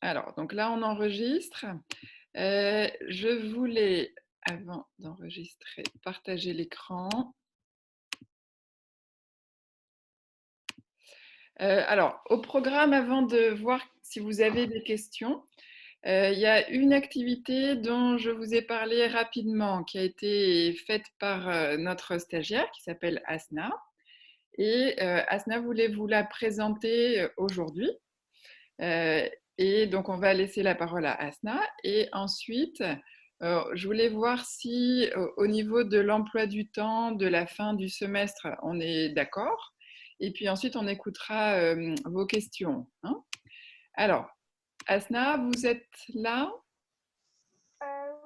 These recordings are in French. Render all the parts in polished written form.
Alors, donc là, on enregistre. Je voulais, avant d'enregistrer, partager l'écran. Alors, au programme, avant de voir si vous avez des questions, il y a une activité dont je vous ai parlé rapidement, qui a été faite par notre stagiaire, qui s'appelle Asna. Et Asna voulait vous la présenter aujourd'hui. Et donc, on va laisser la parole à Asna. Et ensuite, je voulais voir si, au niveau de l'emploi du temps, de la fin du semestre, on est d'accord. Et puis ensuite, on écoutera vos questions. Hein. Alors, Asna, vous êtes là?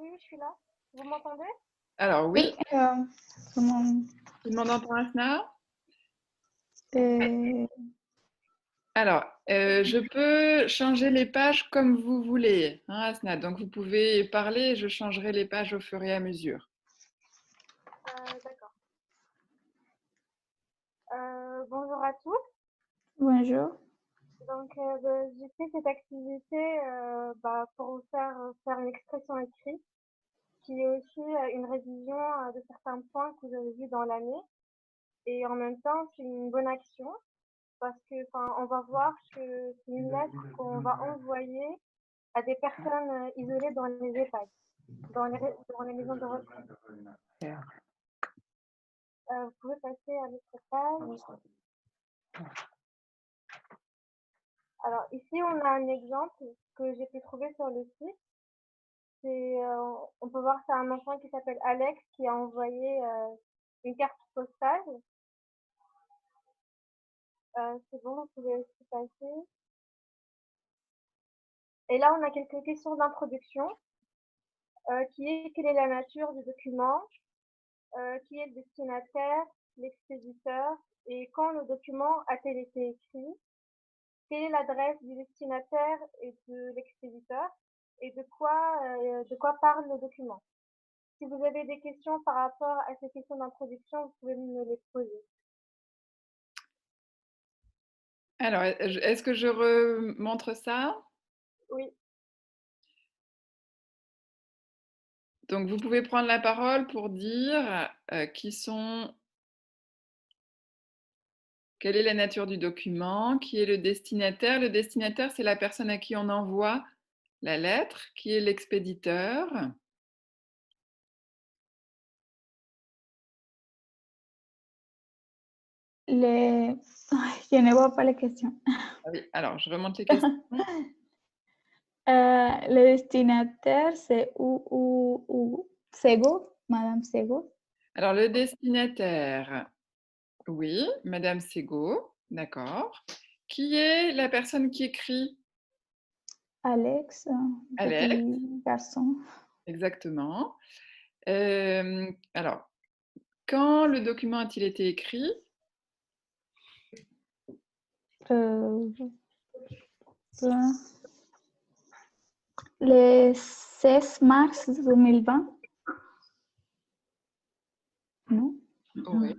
Oui, je suis là. Vous m'entendez? Alors, oui. Comment... Tout le monde entend Asna? Euh, Alors, je peux changer les pages comme vous voulez, hein, Asna. Donc, vous pouvez parler et je changerai les pages au fur et à mesure. D'accord. Bonjour à tous. Bonjour. Donc, j'ai fait cette activité pour vous faire une expression écrite, qui est aussi une révision de certains points que vous avez vus dans l'année. Et en même temps, c'est une bonne action parce que, on va voir que c'est une lettre qu'on va envoyer à des personnes isolées dans les EHPAD, dans les maisons de retraite. Vous pouvez passer à l'autre page. Alors ici, on a un exemple que j'ai pu trouver sur le site. On peut voir c'est un enfant qui s'appelle Alex qui a envoyé une carte postale. C'est bon, vous pouvez aussi passer. Et là, on a quelques questions d'introduction. Quelle est la nature du document? Qui est le destinataire, l'expéditeur? Et quand le document a-t-il été écrit? Quelle est l'adresse du destinataire et de l'expéditeur? Et de quoi parle le document? Si vous avez des questions par rapport à ces questions d'introduction, vous pouvez me les poser. Alors, est-ce que je remontre ça? Oui. Donc, vous pouvez prendre la parole pour dire quelle est la nature du document, qui est le destinataire. Le destinataire, c'est la personne à qui on envoie la lettre, qui est l'expéditeur. Je ne vois pas les questions. Ah oui, alors, je remonte les questions. Le destinataire, c'est Sego, Madame Sego. Alors, le destinataire, oui, Madame Sego, d'accord. Qui est la personne qui écrit? Alex, Alex, petit garçon. exactement. Alors, quand le document a-t-il été écrit? Le 16 mars 2020. Non? Oui.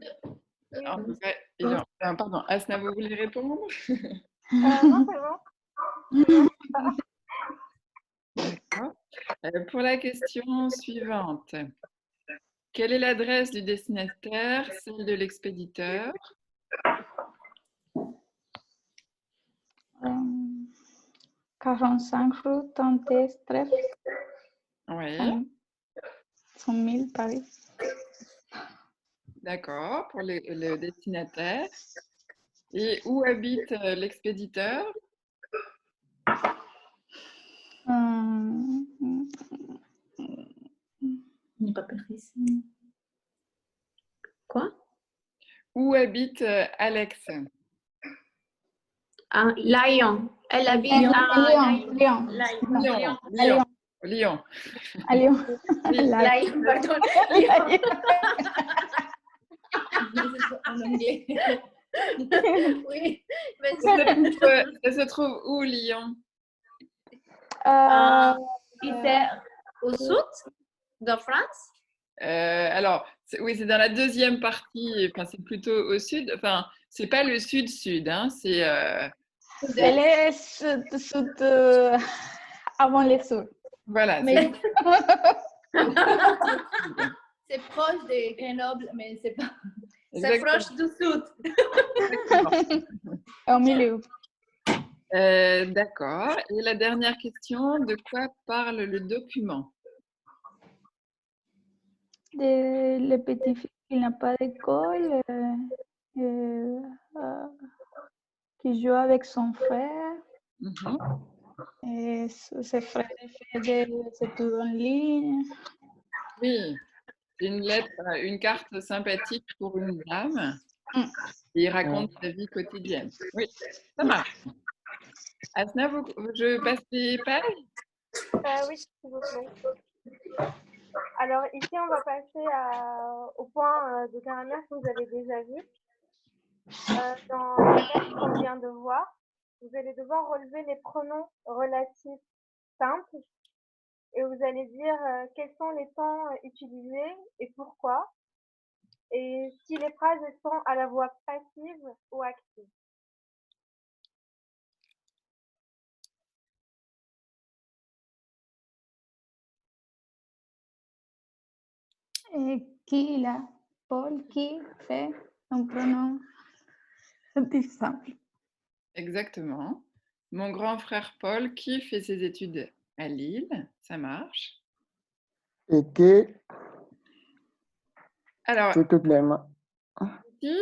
Pardon, Asna, vous voulez répondre? Non, c'est bon. D'accord. Pour la question suivante, quelle est l'adresse du destinataire, celle de l'expéditeur? 45 rue Tante-Streff. Oui. 100 000 Paris. D'accord, pour le destinataire. Et où habite l'expéditeur? N'est pas précis. Quoi? Où habite Alex? À Lyon. Elle habite Lyon. à Lyon. Lyon. Lyon. À Lyon. Lyon, pardon. En anglais. Oui. Ça se trouve où, Lyon? C'est au sud de France. Alors, oui, c'est dans la deuxième partie, enfin, c'est plutôt au sud. Enfin, c'est pas le sud-sud, hein, c'est Elle est avant les sud. Voilà, Mais c'est c'est proche de Grenoble, mais c'est pas. C'est exactement. proche du sud. Au milieu. D'accord. Et la dernière question, de quoi parle le document? Le petit fils qui n'a pas d'école, euh, qui joue avec son frère. Mhm. Et ses frères font des études en ligne. Oui, une lettre, une carte sympathique pour une dame. Mm. Et il raconte sa vie quotidienne. Oui, ça marche. Asna, je passe les pages? Oui, s'il vous plaît. Alors ici, on va passer au point de grammaire que vous avez déjà vu. Dans la lettre qu'on vient de voir, vous allez devoir relever les pronoms relatifs simples et vous allez dire quels sont les temps utilisés et pourquoi, et si les phrases sont à la voix passive ou active. Et qui, là, Paul, qui fait un pronom plus simple. Exactement. Mon grand frère Paul, qui fait ses études à Lille, ça marche. Et que Alors, s'il te plaît, ici,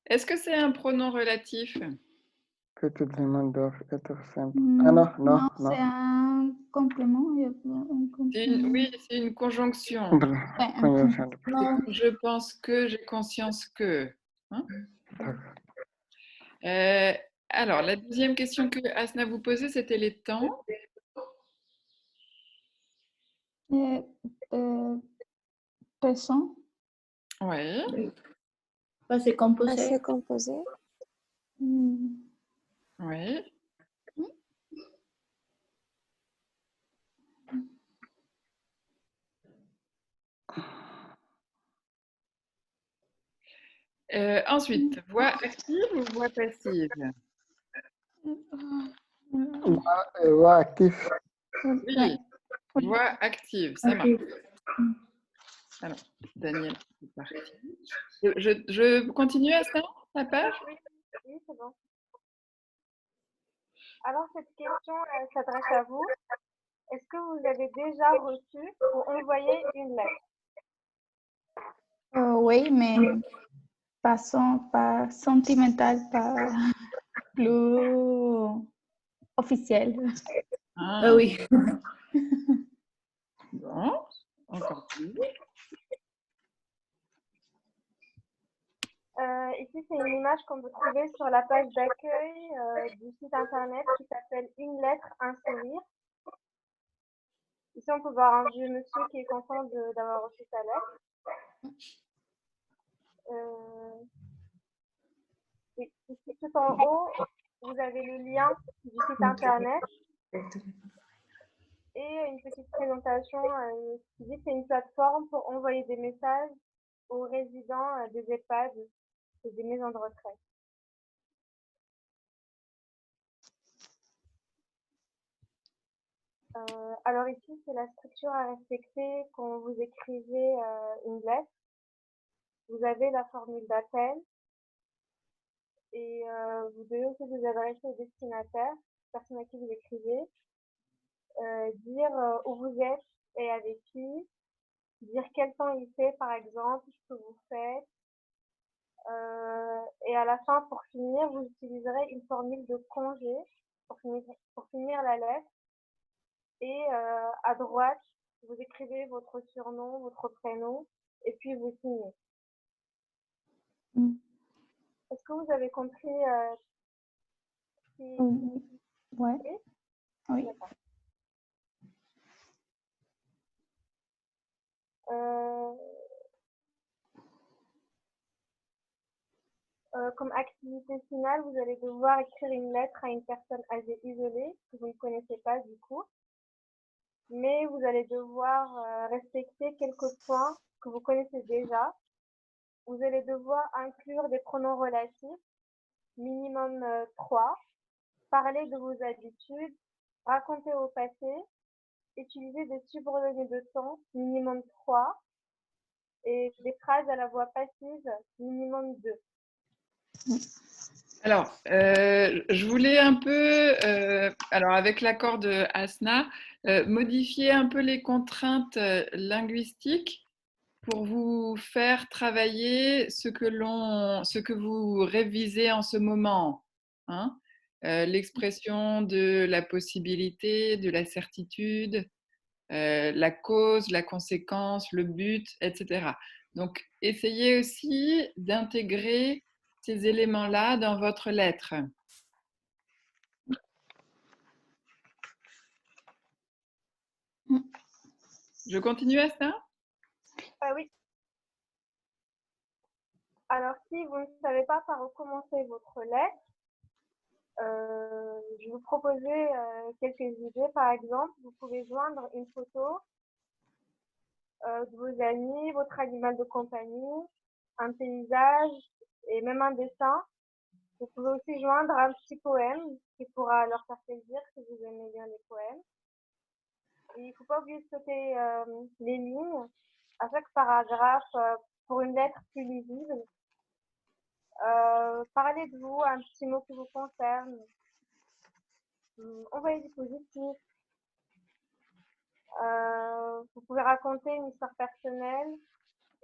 est-ce que c'est un pronom relatif? que tout le monde doit être simple. Ah non, non, Non, non. c'est un complément. Oui, c'est une conjonction. Ouais, un Conjonction de complément. Je pense que, j'ai conscience que. Hein? D'accord. Alors, la deuxième question que Asna vous posait, c'était les temps. Et, présent. Oui. Passé composé. Passé composé. Mm. Oui. Ensuite, voix active ou voix passive? Voix actif. Oui, voix active, ça marche. Alors, Daniel, c'est parti. Je continue à ça, la page? Oui, c'est bon. Alors cette question, elle s'adresse à vous. Est-ce que vous avez déjà reçu ou envoyé une lettre? Oui, mais pas sentimental, pas plus officiel. Ah, Oui. bon, encore plus. Ici, c'est une image qu'on peut trouver sur la page d'accueil du site internet qui s'appelle Une lettre, un sourire. Ici, on peut voir un vieux monsieur qui est content d'avoir reçu sa lettre. Oui, ici, tout en haut, vous avez le lien du site internet et une petite présentation qui dit que c'est une plateforme pour envoyer des messages aux résidents des EHPAD et des maisons de retraite. Alors ici, c'est la structure à respecter quand vous écrivez une lettre. Vous avez la formule d'appel et vous devez aussi vous adresser au destinataire, personne à qui vous écrivez, dire où vous êtes et avec qui, dire quel temps il fait par exemple, ce que vous faites. Et à la fin, pour finir, vous utiliserez une formule de congé pour finir la lettre. Et à droite, vous écrivez votre surnom, votre prénom, et puis vous signez. Mm. Est-ce que vous avez compris qui... Ouais. Oui. Oui. D'accord. Comme activité finale, vous allez devoir écrire une lettre à une personne âgée isolée que vous ne connaissez pas du coup. Mais vous allez devoir respecter quelques points que vous connaissez déjà. vous allez devoir inclure des pronoms relatifs, minimum 3, parler de vos habitudes, raconter au passé, utiliser des subordonnés de temps, minimum 3, et des phrases à la voix passive, minimum 2. Alors, je voulais un peu, alors avec l'accord de Asna, modifier un peu les contraintes linguistiques pour vous faire travailler ce que vous révisez en ce moment, hein. L'expression de la possibilité, de la certitude, la cause, la conséquence, le but, etc. Donc, essayez aussi d'intégrer ces éléments-là dans votre lettre. Je continue à ça? Oui. Alors, si vous ne savez pas par où commencer votre lettre, je vais vous proposer quelques idées. Par exemple, vous pouvez joindre une photo de vos amis, votre animal de compagnie, un paysage et même un dessin. Vous pouvez aussi joindre un petit poème qui pourra leur faire plaisir si vous aimez bien les poèmes. Et il ne faut pas oublier de sauter les lignes à chaque paragraphe pour une lettre plus lisible. Parlez de vous, un petit mot qui vous concerne. Envoyez du positif. Vous pouvez raconter une histoire personnelle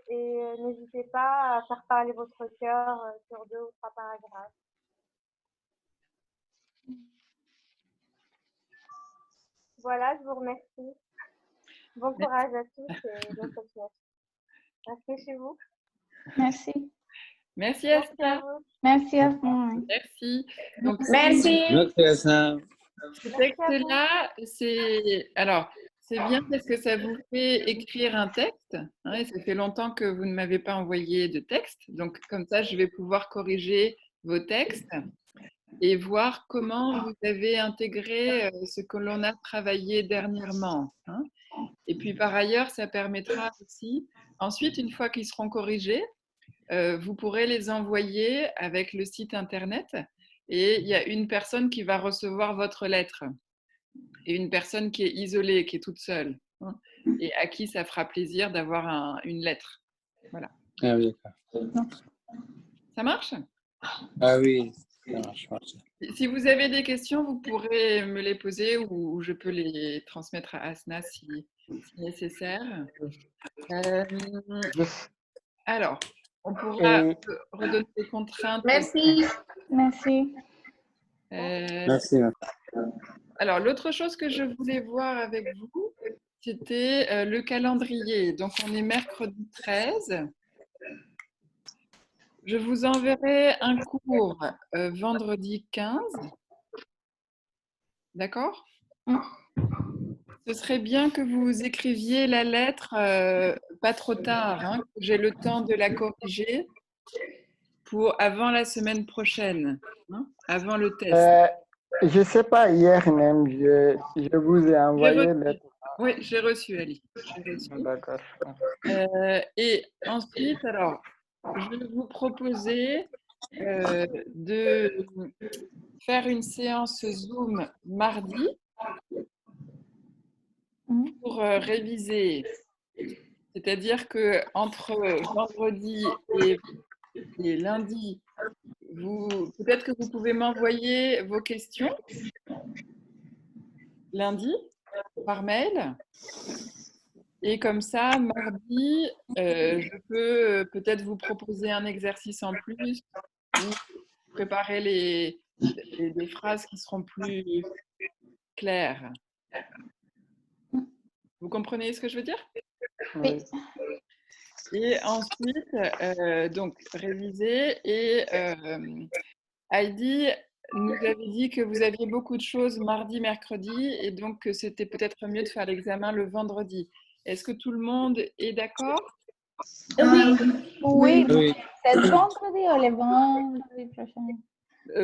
et n'hésitez pas à faire parler votre cœur sur 2 ou 3 paragraphes. Voilà, je vous remercie. Bon courage à tous et bonne continuation. Restez chez vous. Merci. Merci Merci à Asna. vous. Merci à vous. Merci. Donc, Merci. Merci, Asna. ce texte-là, c'est bien parce que ça vous fait écrire un texte, hein, et ça fait longtemps que vous ne m'avez pas envoyé de texte. Donc, comme ça, je vais pouvoir corriger vos textes et voir comment vous avez intégré ce que l'on a travaillé dernièrement, hein. Et puis, par ailleurs, ça permettra aussi, ensuite, une fois qu'ils seront corrigés, vous pourrez les envoyer avec le site internet et il y a une personne qui va recevoir votre lettre et une personne qui est isolée, qui est toute seule, hein, et à qui ça fera plaisir d'avoir une lettre. Voilà. Ah oui, d'accord. Ça marche? Ah oui, ça marche. Si vous avez des questions, vous pourrez me les poser ou je peux les transmettre à Asna si nécessaire. Alors, on pourra redonner des contraintes. Merci. Merci. Merci. Alors, l'autre chose que je voulais voir avec vous, c'était le calendrier. Donc, on est mercredi 13. Je vous enverrai un cours vendredi 15. D'accord? Ce serait bien que vous écriviez la lettre pas trop tard, hein, que j'ai le temps de la corriger avant la semaine prochaine, hein, avant le test. Je ne sais pas, hier même, je vous ai envoyé le... Oui, j'ai reçu, Ali. D'accord. Et ensuite, alors, je vais vous proposer de faire une séance Zoom mardi pour réviser. C'est-à-dire qu'entre vendredi et lundi, peut-être que vous pouvez m'envoyer vos questions lundi par mail. Et comme ça, mardi, je peux peut-être vous proposer un exercice en plus ou préparer des phrases qui seront plus claires. Vous comprenez ce que je veux dire? Oui. Et ensuite, donc, réviser. Et Heidi nous avait dit que vous aviez beaucoup de choses mardi, mercredi, et donc que c'était peut-être mieux de faire l'examen le vendredi. Est-ce que tout le monde est d'accord? Oui. Oui. C'est vendredi ou le vendredi prochain?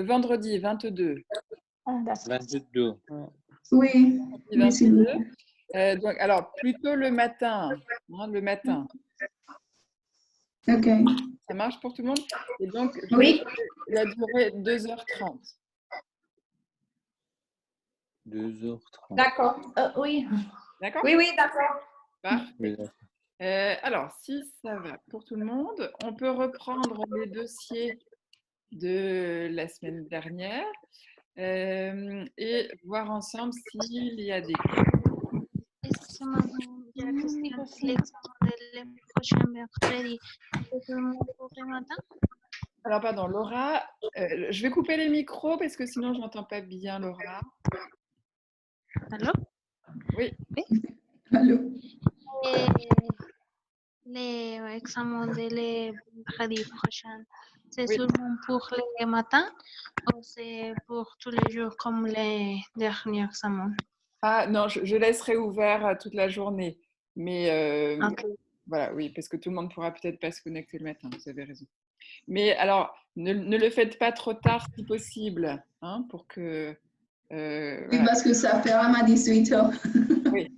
Vendredi 22. Ah, d'accord. 22. Oui. 22. Donc, alors, plutôt le matin. Hein, le matin. OK. Ça marche pour tout le monde? Et donc, Oui. la durée 2h30. 2h30. D'accord. Oui. D'accord? Oui, oui, d'accord. Parfait. Oui, d'accord. Alors, si ça va pour tout le monde, on peut reprendre les dossiers de la semaine dernière et voir ensemble s'il y a des Alors, pardon, Laura, je vais couper les micros parce que sinon, je n'entends pas bien Laura. Allô? Oui. Allô? Les examens de les mercredi prochain, c'est Oui. seulement pour les matins ou c'est pour tous les jours comme les derniers examens? Ah non, je laisserai ouvert toute la journée. Mais Ok. voilà, oui, parce que tout le monde ne pourra peut-être pas se connecter le matin, vous avez raison. Mais alors, ne le faites pas trop tard si possible, hein, pour que... Oui, voilà. parce que ça fera ma 18h. Oui.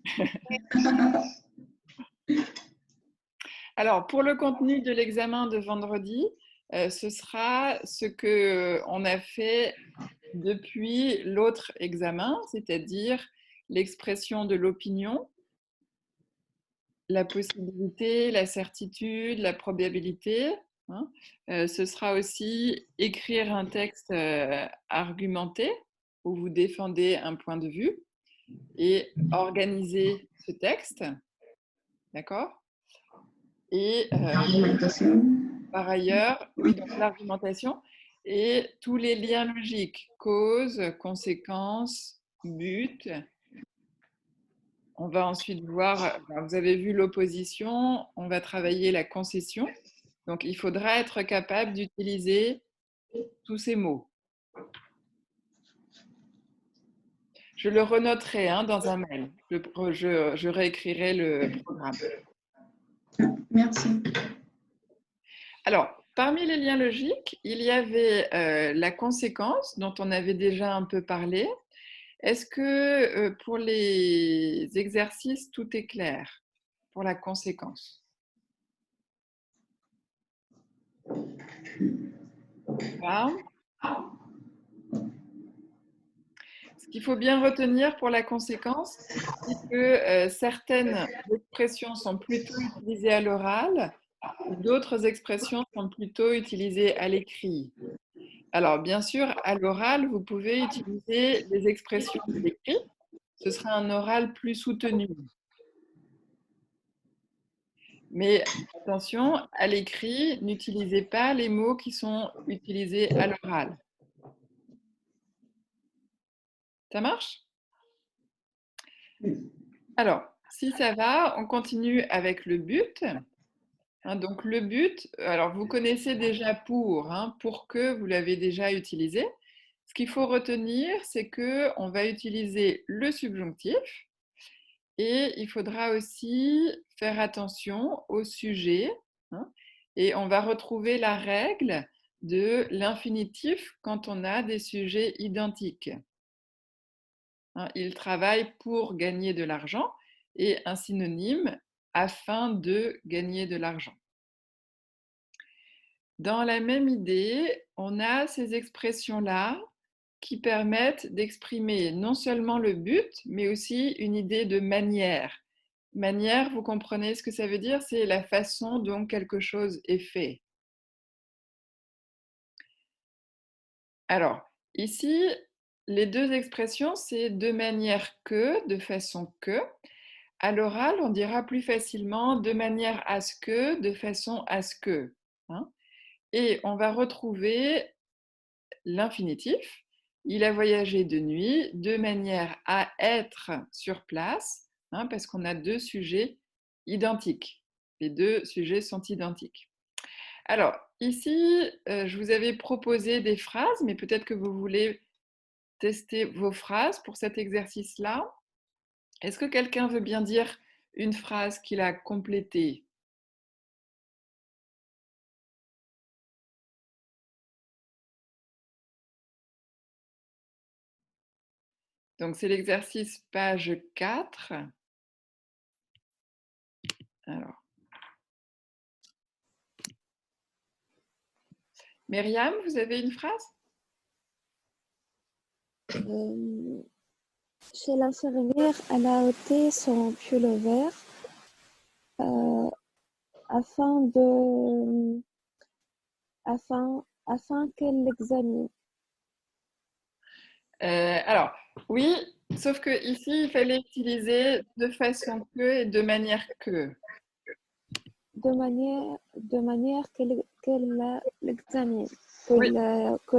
Alors, pour le contenu de l'examen de vendredi, ce sera ce qu'on a fait depuis l'autre examen, c'est-à-dire l'expression de l'opinion, la possibilité, la certitude, la probabilité. Hein. Ce sera aussi écrire un texte argumenté où vous défendez un point de vue et organiser ce texte. D'accord? Et par ailleurs, oui, donc l'argumentation et tous les liens logiques, cause, conséquence, but. On va ensuite voir, vous avez vu l'opposition, on va travailler la concession. Donc, il faudra être capable d'utiliser tous ces mots. Je le renoterai dans un mail. Je réécrirai le programme. Merci. Alors, parmi les liens logiques, il y avait la conséquence, dont on avait déjà un peu parlé. Est-ce que pour les exercices, tout est clair pour la conséquence? Voilà. Ce qu'il faut bien retenir pour la conséquence, c'est que certaines expressions sont plutôt utilisées à l'oral, d'autres expressions sont plutôt utilisées à l'écrit. Alors, bien sûr, à l'oral, vous pouvez utiliser les expressions de l'écrit. Ce sera un oral plus soutenu. Mais attention, à l'écrit, n'utilisez pas les mots qui sont utilisés à l'oral. Ça marche? Alors, si ça va, on continue avec le but. Donc, le but, alors vous connaissez déjà pour que, vous l'avez déjà utilisé. Ce qu'il faut retenir, c'est qu'on va utiliser le subjonctif et il faudra aussi faire attention au sujet. Et on va retrouver la règle de l'infinitif quand on a des sujets identiques. Il travaille pour gagner de l'argent et un synonyme afin de gagner de l'argent. Dans la même idée, on a ces expressions-là qui permettent d'exprimer non seulement le but, mais aussi une idée de manière. Manière, vous comprenez ce que ça veut dire? C'est la façon dont quelque chose est fait. Alors, ici, les deux expressions, c'est de manière que, de façon que. À l'oral, on dira plus facilement de manière à ce que, de façon à ce que. Et on va retrouver l'infinitif. Il a voyagé de nuit de manière à être sur place, parce qu'on a deux sujets identiques. Les deux sujets sont identiques. Alors, ici, je vous avais proposé des phrases, mais peut-être que vous voulez tester vos phrases pour cet exercice-là. Est-ce que quelqu'un veut bien dire une phrase qu'il a complétée? Donc, c'est l'exercice page 4. Alors. Myriam, vous avez une phrase? Chez l'infirmière, elle a ôté son pull vert afin qu'elle l'examine. Alors, oui, sauf que ici, il fallait utiliser de façon que et de manière que. De manière qu'elle l'examine, Oui. que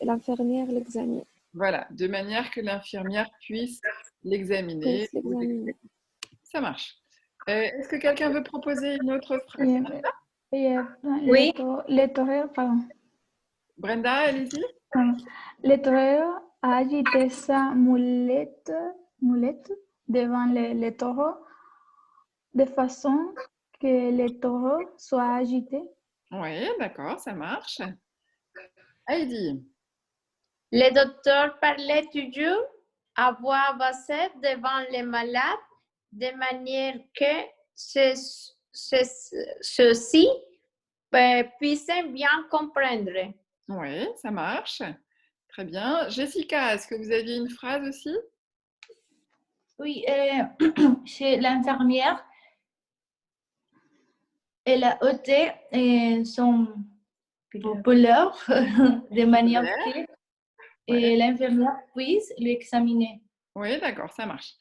l'infirmière l'examine. Voilà, de manière que l'infirmière puisse l'examiner. Puisse l'examiner. Ça marche. Est-ce que quelqu'un veut proposer une autre phrase? Oui. Le torero, pardon. Brenda, allez-y. Le torero a agité sa mulette devant le taureau de façon que le taureau soit agité. Oui, d'accord, ça marche. Heidi. Le docteur parlait toujours à voix basse devant les malades de manière que ceux-ci puissent bien comprendre. Oui, ça marche. Très bien. Jessica, est-ce que vous aviez une phrase aussi? Oui, chez l'infirmière, elle a ôté son pull-over de manière que l'infirmière puisse l'examiner. Oui, d'accord, ça marche.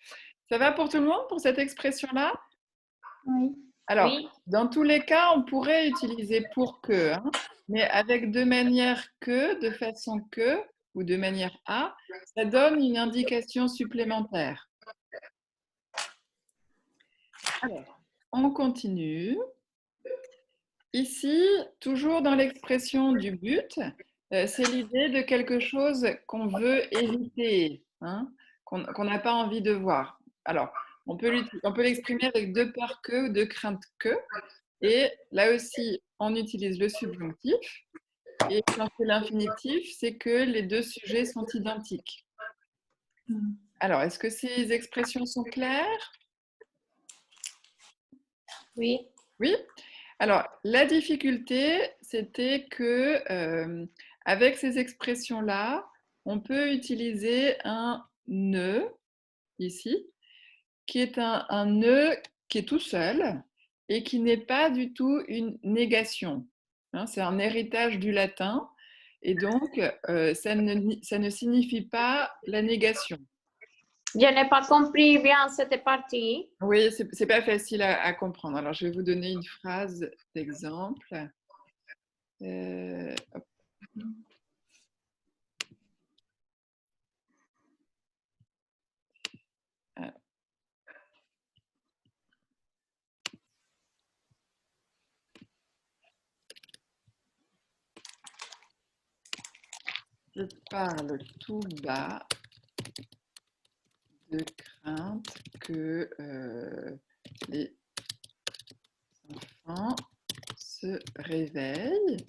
Ça va pour tout le monde pour cette expression-là? Oui. Alors, Oui. dans tous les cas, on pourrait utiliser pour que, hein, mais avec de manière que, de façon que, ou de manière à, ça donne une indication supplémentaire. Alors, on continue. Ici, toujours dans l'expression du but, c'est l'idée de quelque chose qu'on veut éviter, hein, qu'on n'a pas envie de voir. Alors, on peut l'exprimer avec de peur que ou de crainte que. Et là aussi, on utilise le subjonctif. Et quand c'est l'infinitif, c'est que les deux sujets sont identiques. Alors, est-ce que ces expressions sont claires? Oui. Oui. Alors, la difficulté, c'était que avec ces expressions-là, on peut utiliser un ne ici, qui est un ne qui est tout seul et qui n'est pas du tout une négation. Hein, c'est un héritage du latin et donc ça ne signifie pas la négation. Je n'ai pas compris bien cette partie. Oui, c'est pas facile à comprendre. Alors, je vais vous donner une phrase d'exemple. Hop. Alors. Je parle tout bas de crainte que les enfants se réveillent.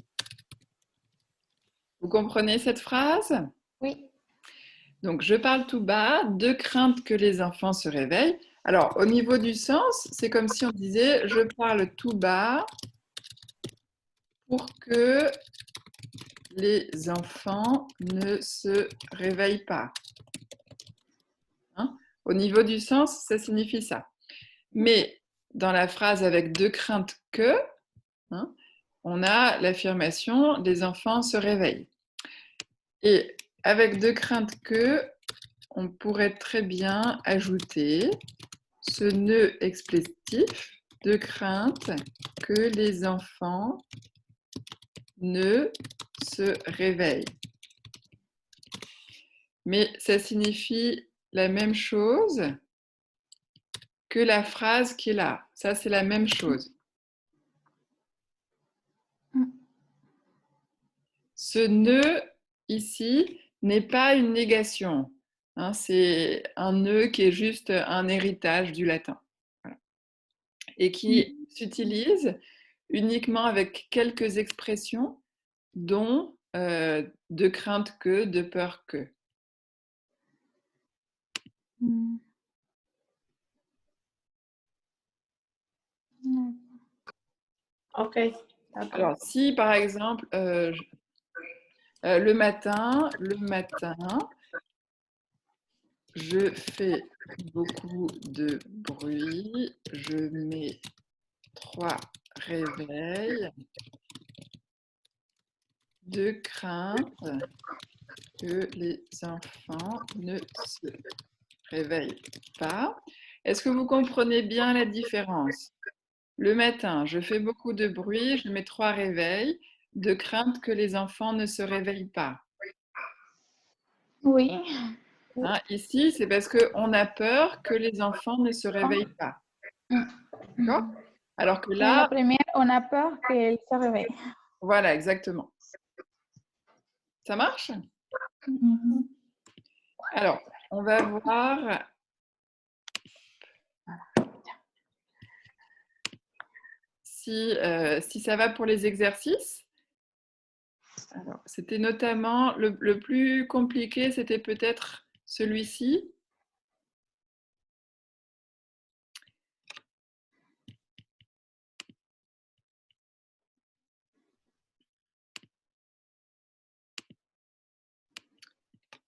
Vous comprenez cette phrase? Oui. Donc, je parle tout bas de crainte que les enfants se réveillent. Alors, au niveau du sens, c'est comme si on disait « je parle tout bas pour que les enfants ne se réveillent pas ». Hein? Au niveau du sens, ça signifie ça. Mais dans la phrase avec de crainte que, hein, on a l'affirmation « les enfants se réveillent ». Et avec de crainte que, on pourrait très bien ajouter ce nœud explétif de crainte que les enfants ne se réveillent. Mais ça signifie la même chose que la phrase qui est là. Ça, c'est la même chose. Ce nœud ici n'est pas une négation. Hein, c'est un nœud qui est juste un héritage du latin. Voilà. Et qui s'utilise uniquement avec quelques expressions, dont de crainte que, de peur que. Ok. Alors, si par exemple, Le matin, je fais beaucoup de bruit. Je mets 3 réveils de crainte que les enfants ne se réveillent pas. Est-ce que vous comprenez bien la différence? Le matin, je fais beaucoup de bruit, je mets 3 réveils de crainte que les enfants ne se réveillent pas. Oui. Hein, ici, c'est parce qu'on a peur que les enfants ne se réveillent pas. D'accord? Alors que La là, première, on a peur qu'elle se réveille. voilà, exactement. Ça marche? Alors, on va voir si ça va pour les exercices. Alors, c'était notamment le plus compliqué, c'était peut-être celui-ci.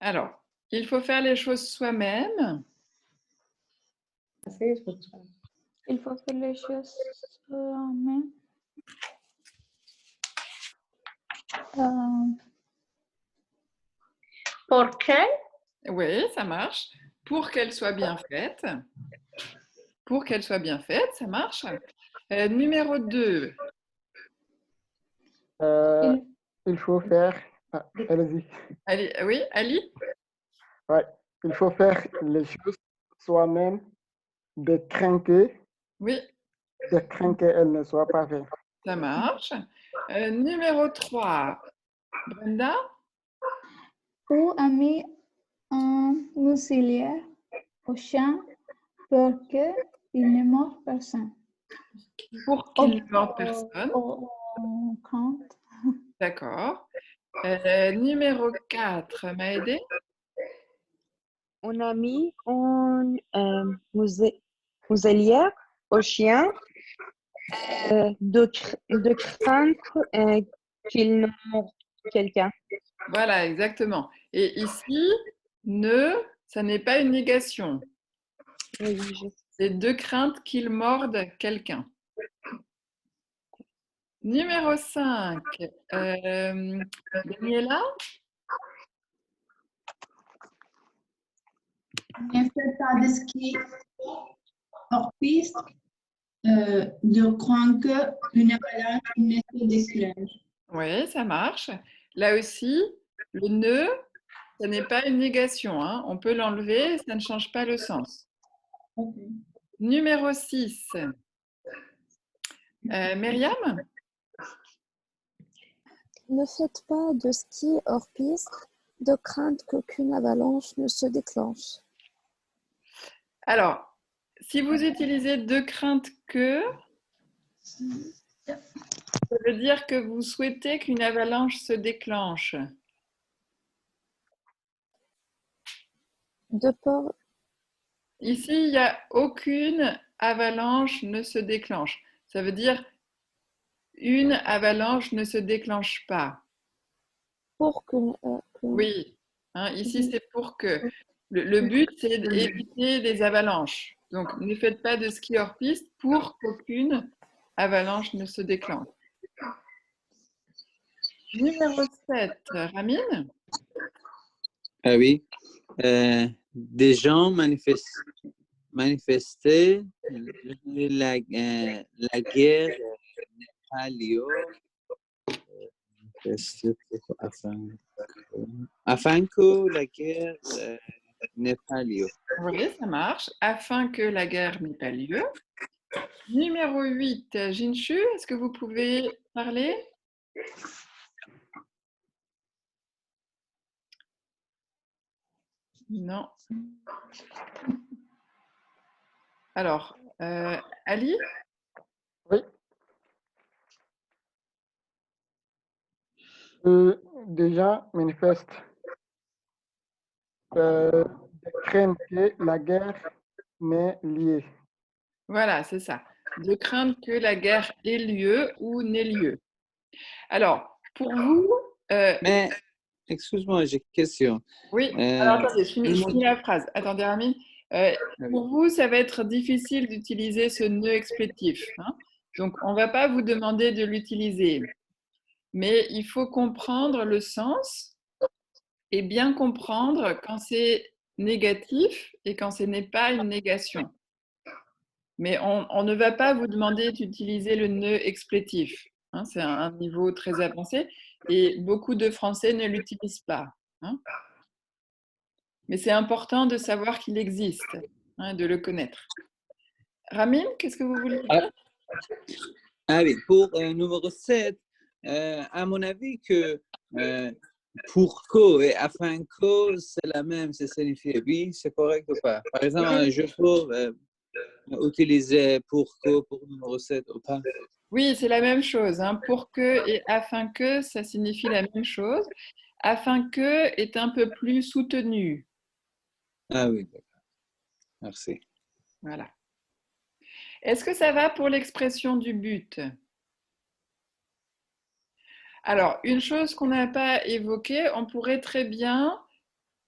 Alors, il faut faire les choses soi-même. Il faut faire les choses soi-même. ¿Por qué? Oui, ça marche. Pour qu'elle soit bien faite. Pour qu'elle soit bien faite, ça marche. Numéro 2. Il faut faire... Ah, allez-y. Ali, oui, Ali? Ouais. Il faut faire les choses soi-même de craindre Oui, qu'elles ne soient pas faites. ça marche. Numéro 3. Brenda? Ou a mis un auxiliaire au chien pour qu'il ne morde personne. Pour qu'il ne morde personne. Au compte. D'accord. Numéro 4. Maëdé? On a mis un muselière au chien de craindre qu'il ne morde quelqu'un. Voilà, exactement. Et ici, ne, ça n'est pas une négation. Oui, C'est de crainte qu'il morde quelqu'un. Numéro 5. Daniela? Ne faites pas de ski hors piste de craindre qu'une avalanche ne se déclenche. Oui, ça marche. Là aussi, le ne, ça n'est pas une négation. Hein. On peut l'enlever, ça ne change pas le sens. Okay. Numéro 6. Myriam? Ne faites pas de ski hors piste de crainte qu'aucune avalanche ne se déclenche. Alors, si vous utilisez de crainte que, ça veut dire que vous souhaitez qu'une avalanche se déclenche. De peur. Ici, il n'y a aucune avalanche ne se déclenche. Ça veut dire une avalanche ne se déclenche pas. Pour que... Oui, hein, ici c'est pour que. Le but, c'est d'éviter des avalanches. Donc, ne faites pas de ski hors piste pour qu'aucune avalanche ne se déclenche. Numéro 7, Ramine? Ah oui. Des gens manifestaient la guerre n'a lieu afin que la guerre n'ait pas lieu. Oui, ça marche. Afin que la guerre n'ait pas lieu. Numéro 8, Jinshu, est-ce que vous pouvez parler? Non. Alors, Ali? Oui. Déjà manifeste de craindre que la guerre n'ait lieu. Voilà, c'est ça. De craindre que la guerre ait lieu ou n'ait lieu. Alors, pour vous... Mais excuse-moi, j'ai une question. Oui, alors attendez, je tout le finis monde- la phrase. Attendez, Armin. Pour vous, ça va être difficile d'utiliser ce nœud explétif, hein. Donc, on ne va pas vous demander de l'utiliser. Mais il faut comprendre le sens et bien comprendre quand c'est négatif et quand ce n'est pas une négation. Mais on ne va pas vous demander d'utiliser le nœud explétif, hein. C'est un niveau très avancé et beaucoup de Français ne l'utilisent pas, hein. Mais c'est important de savoir qu'il existe, hein, de le connaître. Ramin, qu'est-ce que vous voulez dire? Ah oui, pour numéro 7, à mon avis que pour que et afin que, c'est la même, c'est signifié. Oui, c'est correct ou pas? Par exemple, je peux utiliser pour que pour numéro 7 ou pas? Oui, c'est la même chose, hein. Pour que et afin que, ça signifie la même chose. Afin que est un peu plus soutenu. Ah oui, d'accord. Merci. Voilà. Est-ce que ça va pour l'expression du but? Alors, une chose qu'on n'a pas évoquée, on pourrait très bien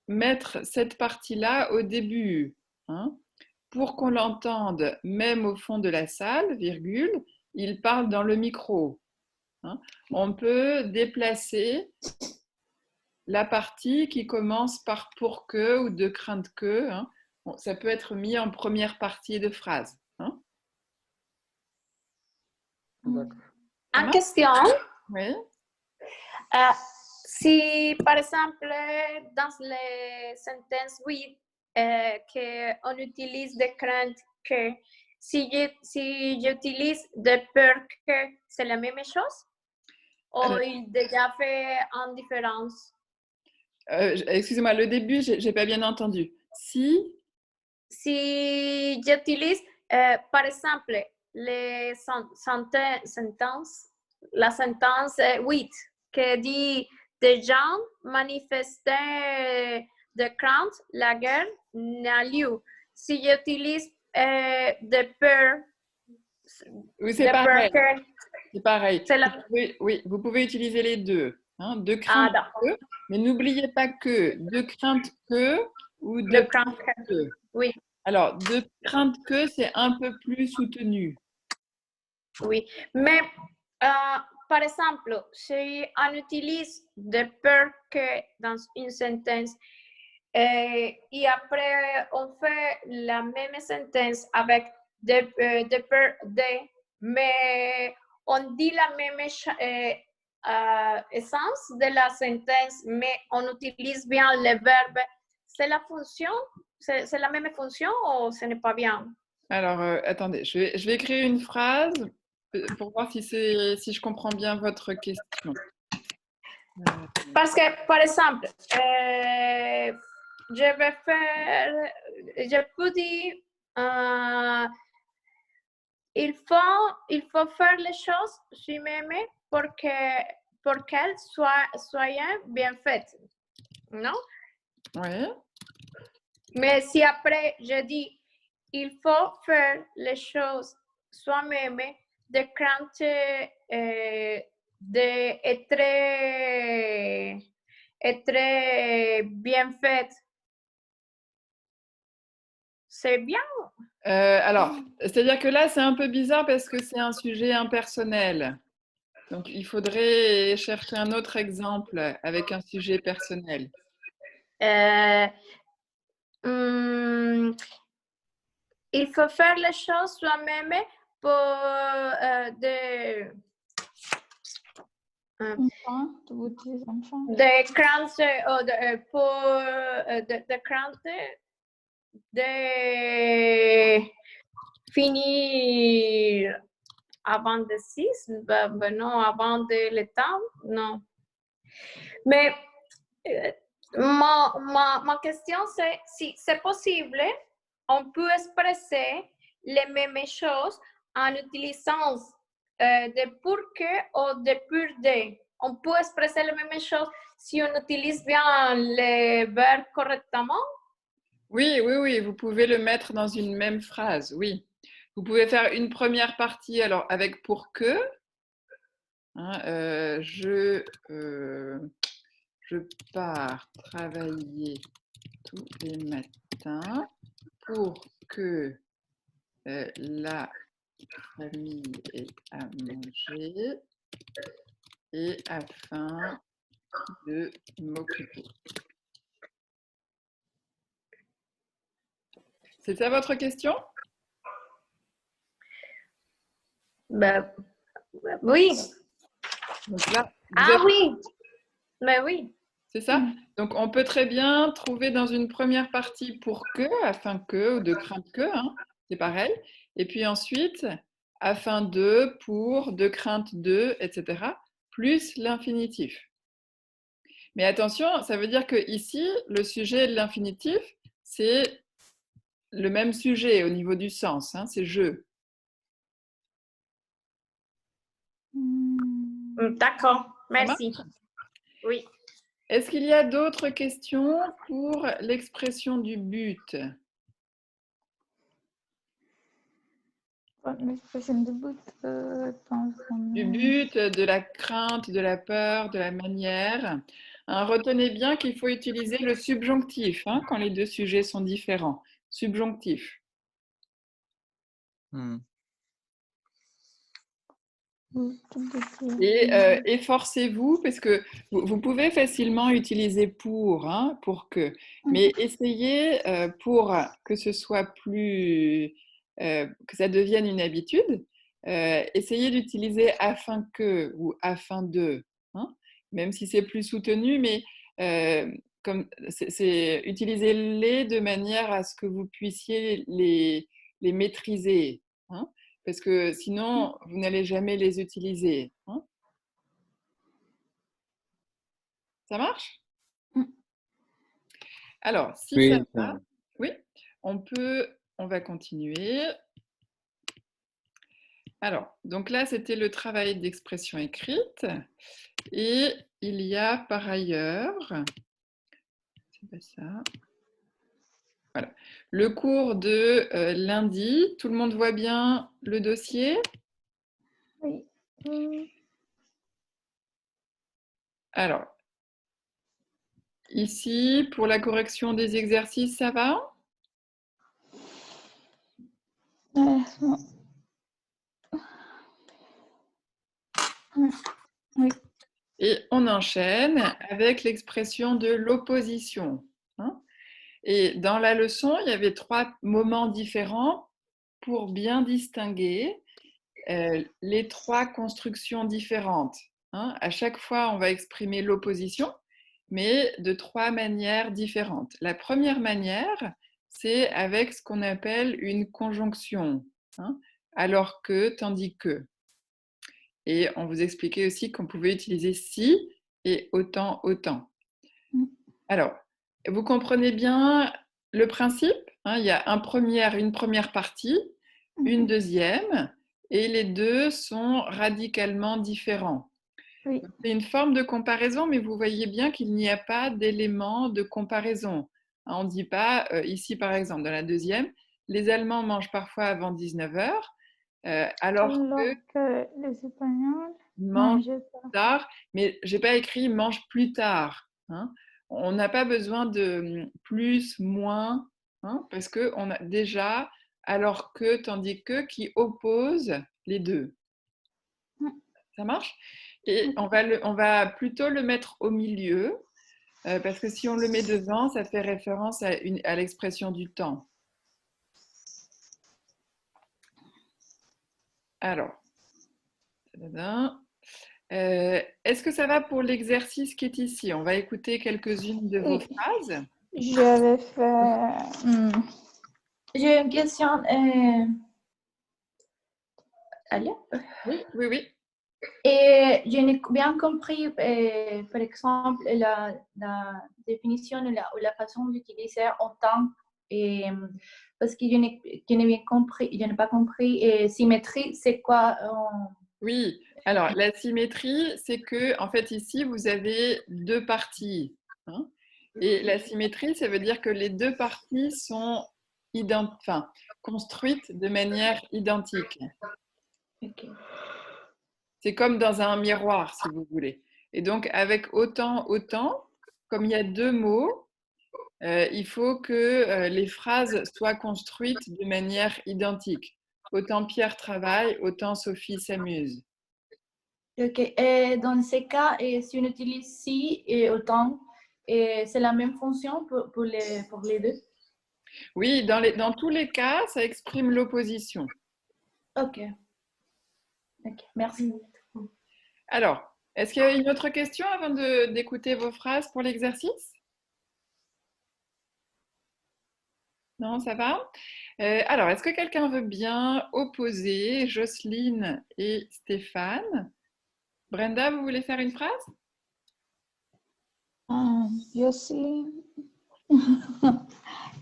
mettre cette partie-là au début, hein. Pour qu'on l'entende même au fond de la salle, virgule, il parle dans le micro, hein. On peut déplacer la partie qui commence par pour que ou de crainte que, hein. Bon, ça peut être mis en première partie de phrase, hein. En question, Oui. si par exemple dans les sentences oui qu'on utilise de crainte que, si j'utilise de peur que, c'est la même chose ou il déjà fait en différence? Excusez-moi, le début, j'ai pas bien entendu. Si j'utilise, par exemple, les sentences, la sentence 8 qui dit des gens manifestaient de crainte, la guerre n'a lieu. Si j'utilise de peur, oui, c'est pareil. que, C'est pareil. la... Oui, vous pouvez utiliser les deux, hein, de crainte que, mais n'oubliez pas que de crainte que ou de crainte que. Oui. Alors, de crainte que, c'est un peu plus soutenu. Oui, mais par exemple, si on utilise de peur que dans une sentence et après on fait la même sentence avec de peur de, mais on dit la même essence de la sentence, mais on utilise bien le verbe, c'est la fonction, c'est la même fonction ou ce n'est pas bien? Alors, attendez, je vais créer une phrase pour voir si je comprends bien votre question. Parce que, par exemple, je peux dire, il faut faire les choses soi-même pour qu'elles soient bien faites, non? Oui. Mais si après je dis, il faut faire les choses soi-même, de crainte d'être bien faite, c'est bien. Alors, c'est-à-dire que là, c'est un peu bizarre parce que c'est un sujet impersonnel. Donc, il faudrait chercher un autre exemple avec un sujet personnel. Il faut faire les choses soi-même pour de crainte de crainte de finir avant de 6, non, avant de le temps, non. Mais ma question c'est si c'est possible, on peut exprimer les mêmes choses en utilisant de pour que ou de pour de. On peut exprimer les mêmes choses si on utilise bien les verbes correctement? Oui, vous pouvez le mettre dans une même phrase, oui. Vous pouvez faire une première partie alors avec pour que, hein, je je pars travailler tous les matins pour que la famille ait à manger et afin de m'occuper. C'est ça votre question? Ben, oui. Donc là, Oui. Ben oui. C'est ça? Donc, on peut très bien trouver dans une première partie pour que, afin que, ou de crainte que, hein, c'est pareil. Et puis ensuite, afin de, pour, de crainte de, etc., plus l'infinitif. Mais attention, ça veut dire que ici, le sujet de l'infinitif, c'est le même sujet au niveau du sens, hein, c'est je. D'accord, merci. Oui. Est-ce qu'il y a d'autres questions pour l'expression du but? L'expression du but, Du but, de la crainte, de la peur, de la manière. Hein, retenez bien qu'il faut utiliser le subjonctif hein, quand les deux sujets sont différents. Subjonctif. Et efforcez-vous, parce que vous pouvez facilement utiliser pour, hein, pour que, mais essayez pour que ce soit plus, que ça devienne une habitude, essayez d'utiliser afin que ou afin de, hein, même si c'est plus soutenu, mais comme utilisez-les de manière à ce que vous puissiez les maîtriser. Hein, parce que sinon, vous n'allez jamais les utiliser. Hein. Ça marche? Alors, si Oui, ça va, oui, on va continuer. Alors, donc là, c'était le travail d'expression écrite. Et il y a par ailleurs, c'est pas ça. Voilà. Le cours de lundi, tout le monde voit bien le dossier? Oui. Alors, ici, pour la correction des exercices, ça va? Oui. Et on enchaîne avec l'expression de l'opposition. Hein. Et dans la leçon, il y avait 3 moments différents pour bien distinguer les 3 constructions différentes. Hein. À chaque fois, on va exprimer l'opposition, mais de 3 manières différentes. La première manière, c'est avec ce qu'on appelle une conjonction. Hein. Alors que, tandis que. Et on vous expliquait aussi qu'on pouvait utiliser si et autant, autant. Alors, vous comprenez bien le principe hein, il y a une première partie, une deuxième, et les deux sont radicalement différents. Oui. C'est une forme de comparaison, mais vous voyez bien qu'il n'y a pas d'élément de comparaison. On ne dit pas, ici par exemple, dans la deuxième, les Allemands mangent parfois avant 19h, alors que les Espagnols mangent plus tard, mais je n'ai pas écrit mange plus tard. Hein. On n'a pas besoin de plus, moins, hein, parce qu'on a déjà alors que, tandis que, qui oppose les deux. Ça marche? Et on va plutôt le mettre au milieu, parce que si on le met devant, ça fait référence à l'expression du temps. Alors, est-ce que ça va pour l'exercice qui est ici? On va écouter quelques-unes de vos phrases. J'avais fait... J'ai une question. Allô? Oui, oui, oui. Et je n'ai bien compris, par exemple, la définition ou la façon d'utiliser autant, parce que je n'ai pas compris. Symétrie, c'est quoi? Oui, alors la symétrie, c'est que, en fait, ici, vous avez 2 parties. Hein, et la symétrie, ça veut dire que les 2 parties sont construites de manière identique. Okay. C'est comme dans un miroir, si vous voulez. Et donc, avec autant, autant, comme il y a deux mots, il faut que les phrases soient construites de manière identique. Autant Pierre travaille, autant Sophie s'amuse. Ok. Et dans ces cas, si on utilise si et autant, c'est la même fonction pour les deux? Oui, dans tous les cas, ça exprime l'opposition. Ok. Ok, merci. Alors, est-ce qu'il y a une autre question avant d'écouter vos phrases pour l'exercice? Non, ça va? Alors, est-ce que quelqu'un veut bien opposer Jocelyne et Stéphane? Brenda, vous voulez faire une phrase? Jocelyne.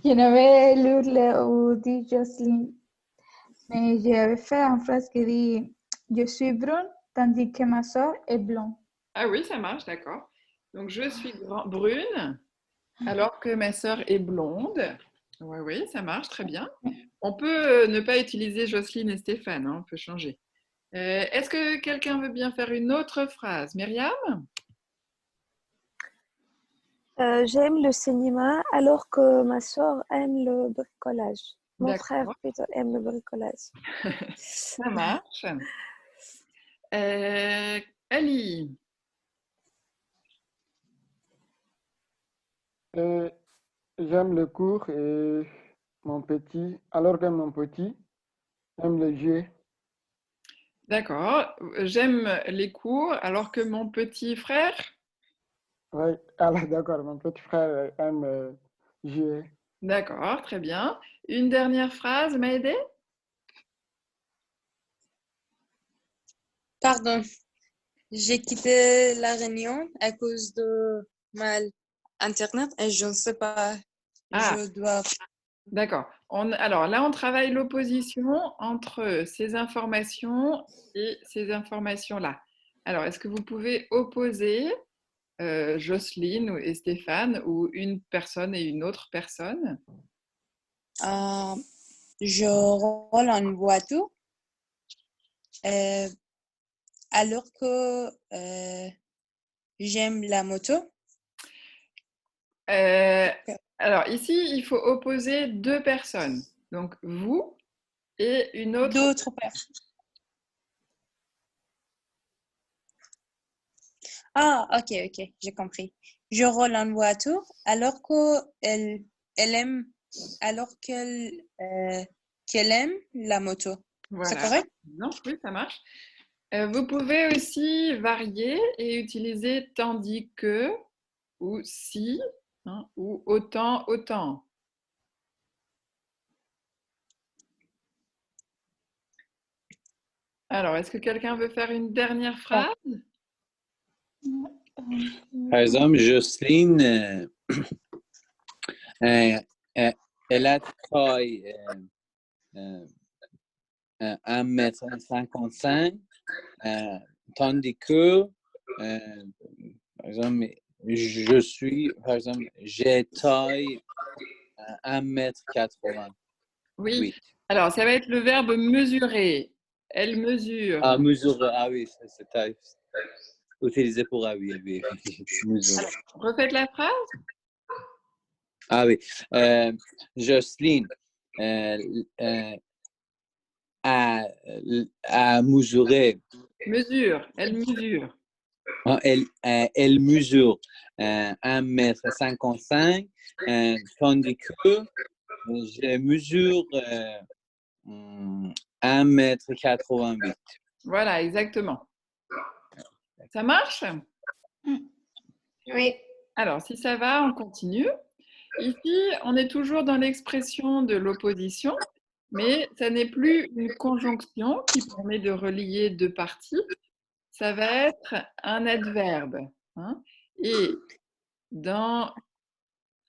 Je n'avais lu où dit Jocelyne, mais j'avais fait une phrase qui dit je suis brune tandis que ma soeur est blonde. Ah oui, ça marche, d'accord. Donc, je suis brune alors que ma sœur est blonde. Oui, oui, ça marche, très bien. On peut ne pas utiliser Jocelyne et Stéphane, hein, on peut changer. Est-ce que quelqu'un veut bien faire une autre phrase? Myriam? J'aime le cinéma alors que ma soeur aime le bricolage. Mon frère D'accord, plutôt aime le bricolage. ça marche. Ali? Et j'aime le cours et alors que mon petit aime le jeu. D'accord. J'aime les cours alors que mon petit frère? Oui, alors d'accord, mon petit frère aime jouer. D'accord, très bien. Une dernière phrase, Maëdé? Pardon, j'ai quitté la réunion à cause de mal Internet et je ne sais pas, Ah, je dois... d'accord. Alors là, on travaille l'opposition entre ces informations et ces informations-là. Alors, est-ce que vous pouvez opposer Jocelyne et Stéphane ou une personne et une autre personne? je roule en voiture alors que j'aime la moto. Alors ici, il faut opposer deux personnes. Donc vous et une autre. D'autres personnes. Ah, ok, j'ai compris. Je roule en voiture alors qu'elle aime, qu'elle aime la moto. C'est Voilà. correct? Non, oui, ça marche. Vous pouvez aussi varier et utiliser tandis que ou si, hein, ou autant, autant. Alors, est-ce que quelqu'un veut faire une dernière phrase? Par exemple, Jocelyne, elle a taille 1,55 m, tandis que, par exemple, j'ai taille 1,80 m. Oui. Alors, ça va être le verbe mesurer. Elle mesure. Ah, mesure, ah oui, c'est taille. Utilisé pour ah oui, oui. Alors, refaites la phrase. Ah oui. Jocelyne a mesuré. Mesure. Elle mesure. Elle mesure 1,55 m, tandis que je mesure 1,88 m. Voilà, exactement. Ça marche? Oui. Alors, si ça va, on continue. Ici, on est toujours dans l'expression de l'opposition, mais ça n'est plus une conjonction qui permet de relier deux parties. Ça va être un adverbe. Hein. Et dans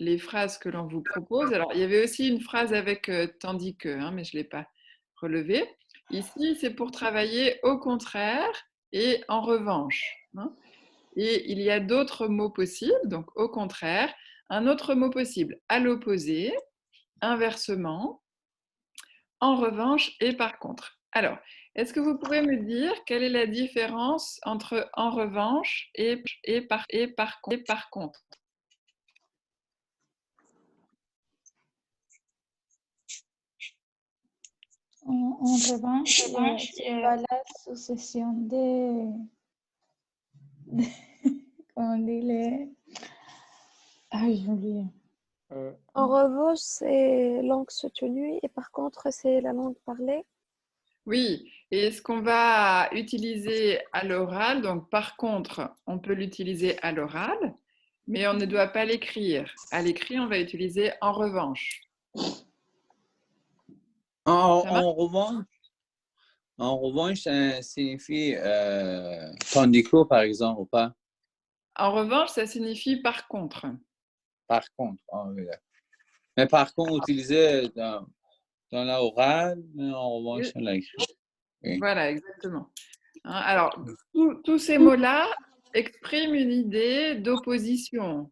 les phrases que l'on vous propose, alors il y avait aussi une phrase avec tandis que, hein, mais je ne l'ai pas relevée. Ici, c'est pour travailler au contraire et en revanche. Hein. Et il y a d'autres mots possibles, donc au contraire, un autre mot possible à l'opposé, inversement, en revanche et par contre. Alors, est-ce que vous pouvez me dire quelle est la différence entre en revanche et par contre? En revanche, c'est pas la succession comment on dit les... Ah, j'ai oublié. En revanche, c'est langue soutenue et par contre, c'est la langue parlée. Oui, et ce qu'on va utiliser à l'oral, donc par contre, on peut l'utiliser à l'oral, mais on ne doit pas l'écrire. À l'écrit, on va utiliser en revanche. En revanche, ça signifie tandis que, par exemple, ou pas? En revanche, ça signifie par contre. Par contre. Oui, mais par contre, utilisé dans l'oral, mais en revanche, on l'a écrit. Oui. Voilà, exactement. Alors, tous ces mots-là expriment une idée d'opposition,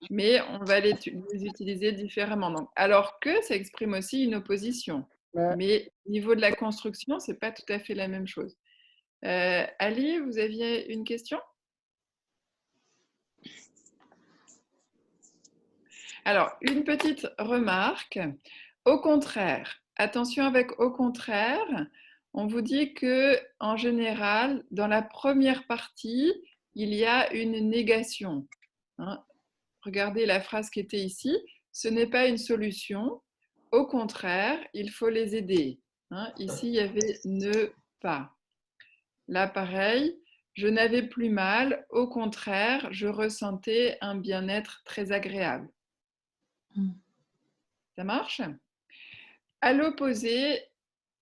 mais on va les utiliser différemment. Donc, alors que ça exprime aussi une opposition. Mais au niveau de la construction, ce n'est pas tout à fait la même chose. Ali, vous aviez une question? Alors, une petite remarque. Au contraire, attention avec au contraire, on vous dit que en général, dans la première partie, il y a une négation. Regardez la phrase qui était ici. Ce n'est pas une solution. Au contraire, il faut les aider. Ici, il y avait ne pas. Là, pareil, je n'avais plus mal. Au contraire, je ressentais un bien-être très agréable. Ça marche? À l'opposé,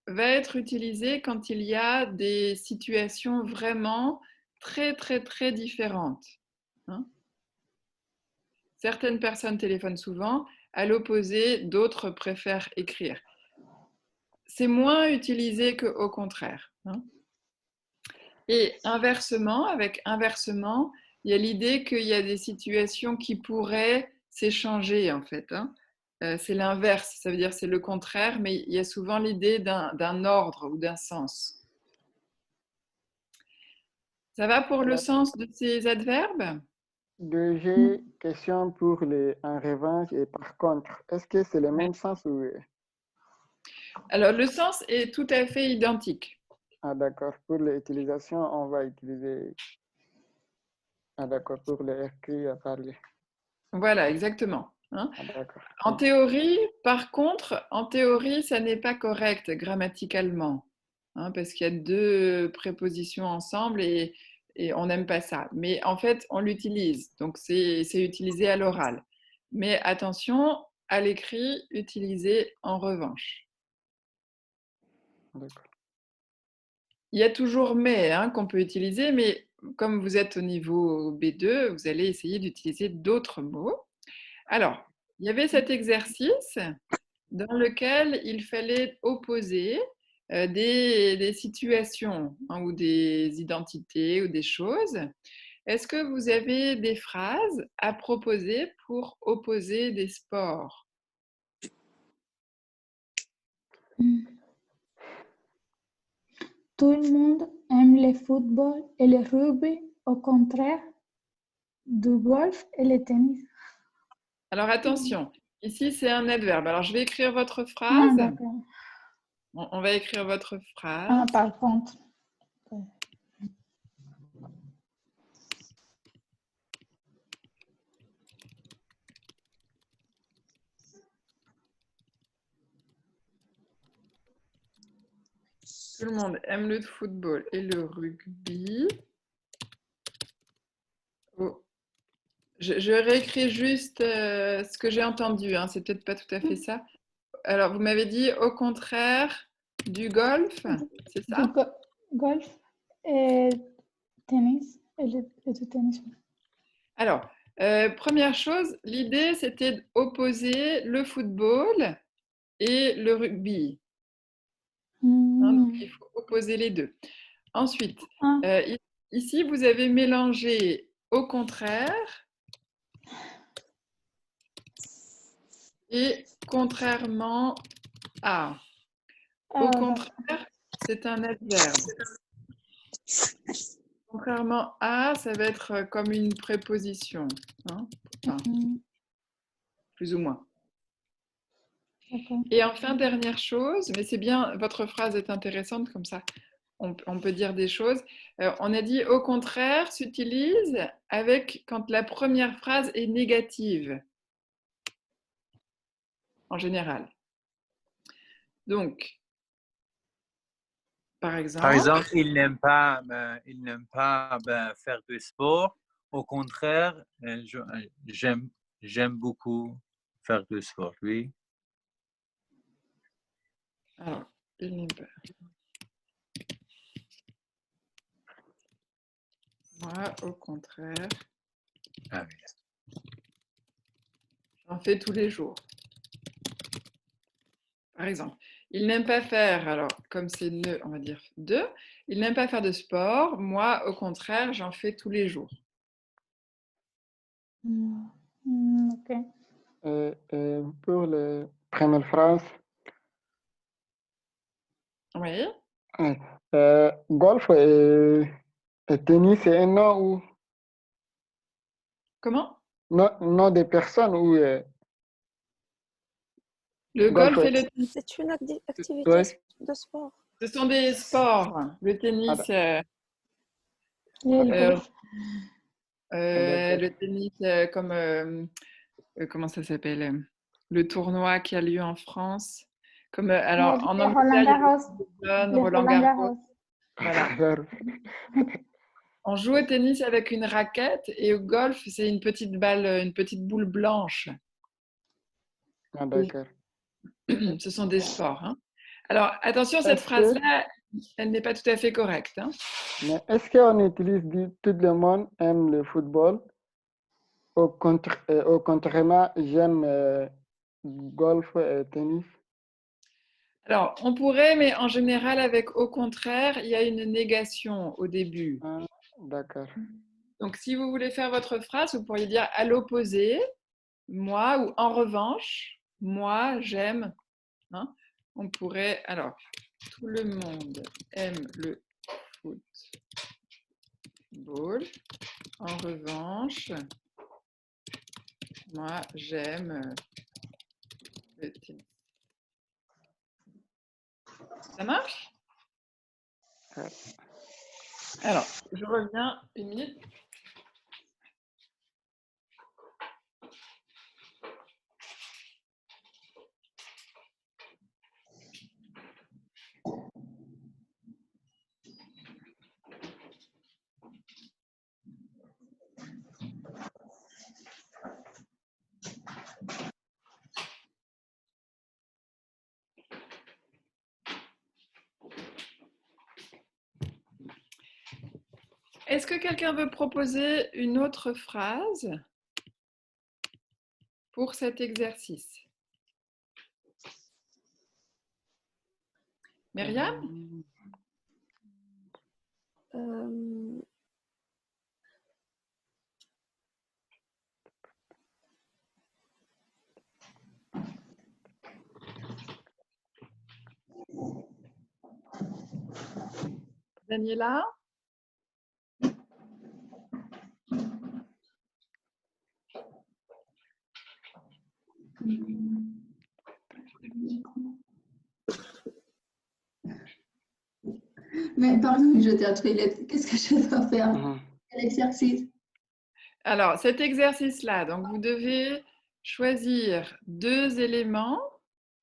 va être utilisé quand il y a des situations vraiment très, très, très différentes. Certaines personnes téléphonent souvent, à l'opposé, d'autres préfèrent écrire. C'est moins utilisé qu'au contraire. Et inversement, avec inversement, il y a l'idée qu'il y a des situations qui pourraient s'échanger en fait. C'est l'inverse, ça veut dire c'est le contraire, mais il y a souvent l'idée d'un ordre ou d'un sens. Ça va pour le sens de ces adverbes? J'ai une question pour les en revanche et par contre. Est-ce que c'est le même sens ou... Alors, le sens est tout à fait identique. Ah d'accord, pour l'utilisation, on va utiliser... Ah d'accord, pour l'écrit à parler. Voilà, exactement. Ah, d'accord. En théorie, par contre, en théorie, ça n'est pas correct grammaticalement, parce qu'il y a deux prépositions ensemble et on n'aime pas ça. Mais en fait, on l'utilise, donc c'est utilisé à l'oral. Mais attention, à l'écrit, utilisé en revanche. D'accord. Il y a toujours mais qu'on peut utiliser, mais comme vous êtes au niveau B2, vous allez essayer d'utiliser d'autres mots. Alors, il y avait cet exercice dans lequel il fallait opposer des situations ou des identités ou des choses. Est-ce que vous avez des phrases à proposer pour opposer des sports? Tout le monde aime le football et le rugby, au contraire du golf et le tennis. Alors attention, ici c'est un adverbe. Alors je vais écrire votre Ah, phrase. d'accord. On va écrire votre phrase. Ah, par contre. Tout le monde aime le football et le rugby. Oh. Je réécris juste ce que j'ai entendu, c'est peut-être pas tout à fait ça. Alors, vous m'avez dit au contraire du golf, c'est ça? Du golf et tennis. Et du tennis. Alors, première chose, l'idée c'était d'opposer le football et le rugby. Donc, il faut opposer les deux. Ensuite, ici, vous avez mélangé au contraire et contrairement à. Au contraire, c'est un adverbe. Contrairement à, ça va être comme une préposition, plus ou moins. Ok. Et enfin, dernière chose, mais c'est bien, votre phrase est intéressante comme ça, on peut dire des choses. On a dit au contraire s'utilise avec quand la première phrase est négative, en général. Donc, par Par exemple, exemple, il n'aime pas faire du sport. Au contraire, j'aime beaucoup faire du sport, oui. alors, il n'aime pas. Moi, au contraire, Ah oui. j'en fais tous les jours. Par exemple, il n'aime pas faire, alors comme c'est ne, on va dire de, il n'aime pas faire de sport. Moi, au contraire, j'en fais tous les jours. Ok. Pour la première phrase, Oui. golf et tennis, c'est un nom ou Comment? nom de personnes ou Le golf golf et le tennis, C'est une activité ouais. de sport. ce sont des sports. Le tennis, Et le golf. le tennis comme, comment ça s'appelle? Le tournoi qui a lieu en France. Comme, alors, en Le Angleterre, il y a Roland-Garros. Wimbledon, Le Roland Garros. Roland-Garros. Voilà. On joue au tennis avec une raquette et au golf, c'est une petite balle, une petite boule blanche. Ah, d'accord. Ce sont des sports. Hein. Alors, attention, cette Est-ce que, phrase-là, elle n'est pas tout à fait correcte. Hein. mais est-ce qu'on utilise tout le monde aime le football? Au contrairement, j'aime golf et tennis. Alors, on pourrait, mais en général, avec au contraire, il y a une négation au début. Ah, d'accord. Donc, si vous voulez faire votre phrase, vous pourriez dire à l'opposé, moi, ou en revanche, moi, j'aime. Hein. On pourrait, alors, tout le monde aime le football. En revanche, moi, j'aime le tennis. Ça marche? Alors, je reviens une minute. Est-ce que quelqu'un veut proposer une autre phrase pour cet exercice? Myriam? Daniela? Mais pardon, je t'ai appris. Qu'est-ce que je dois faire? Quel exercice? Alors, cet exercice-là, donc vous devez choisir deux éléments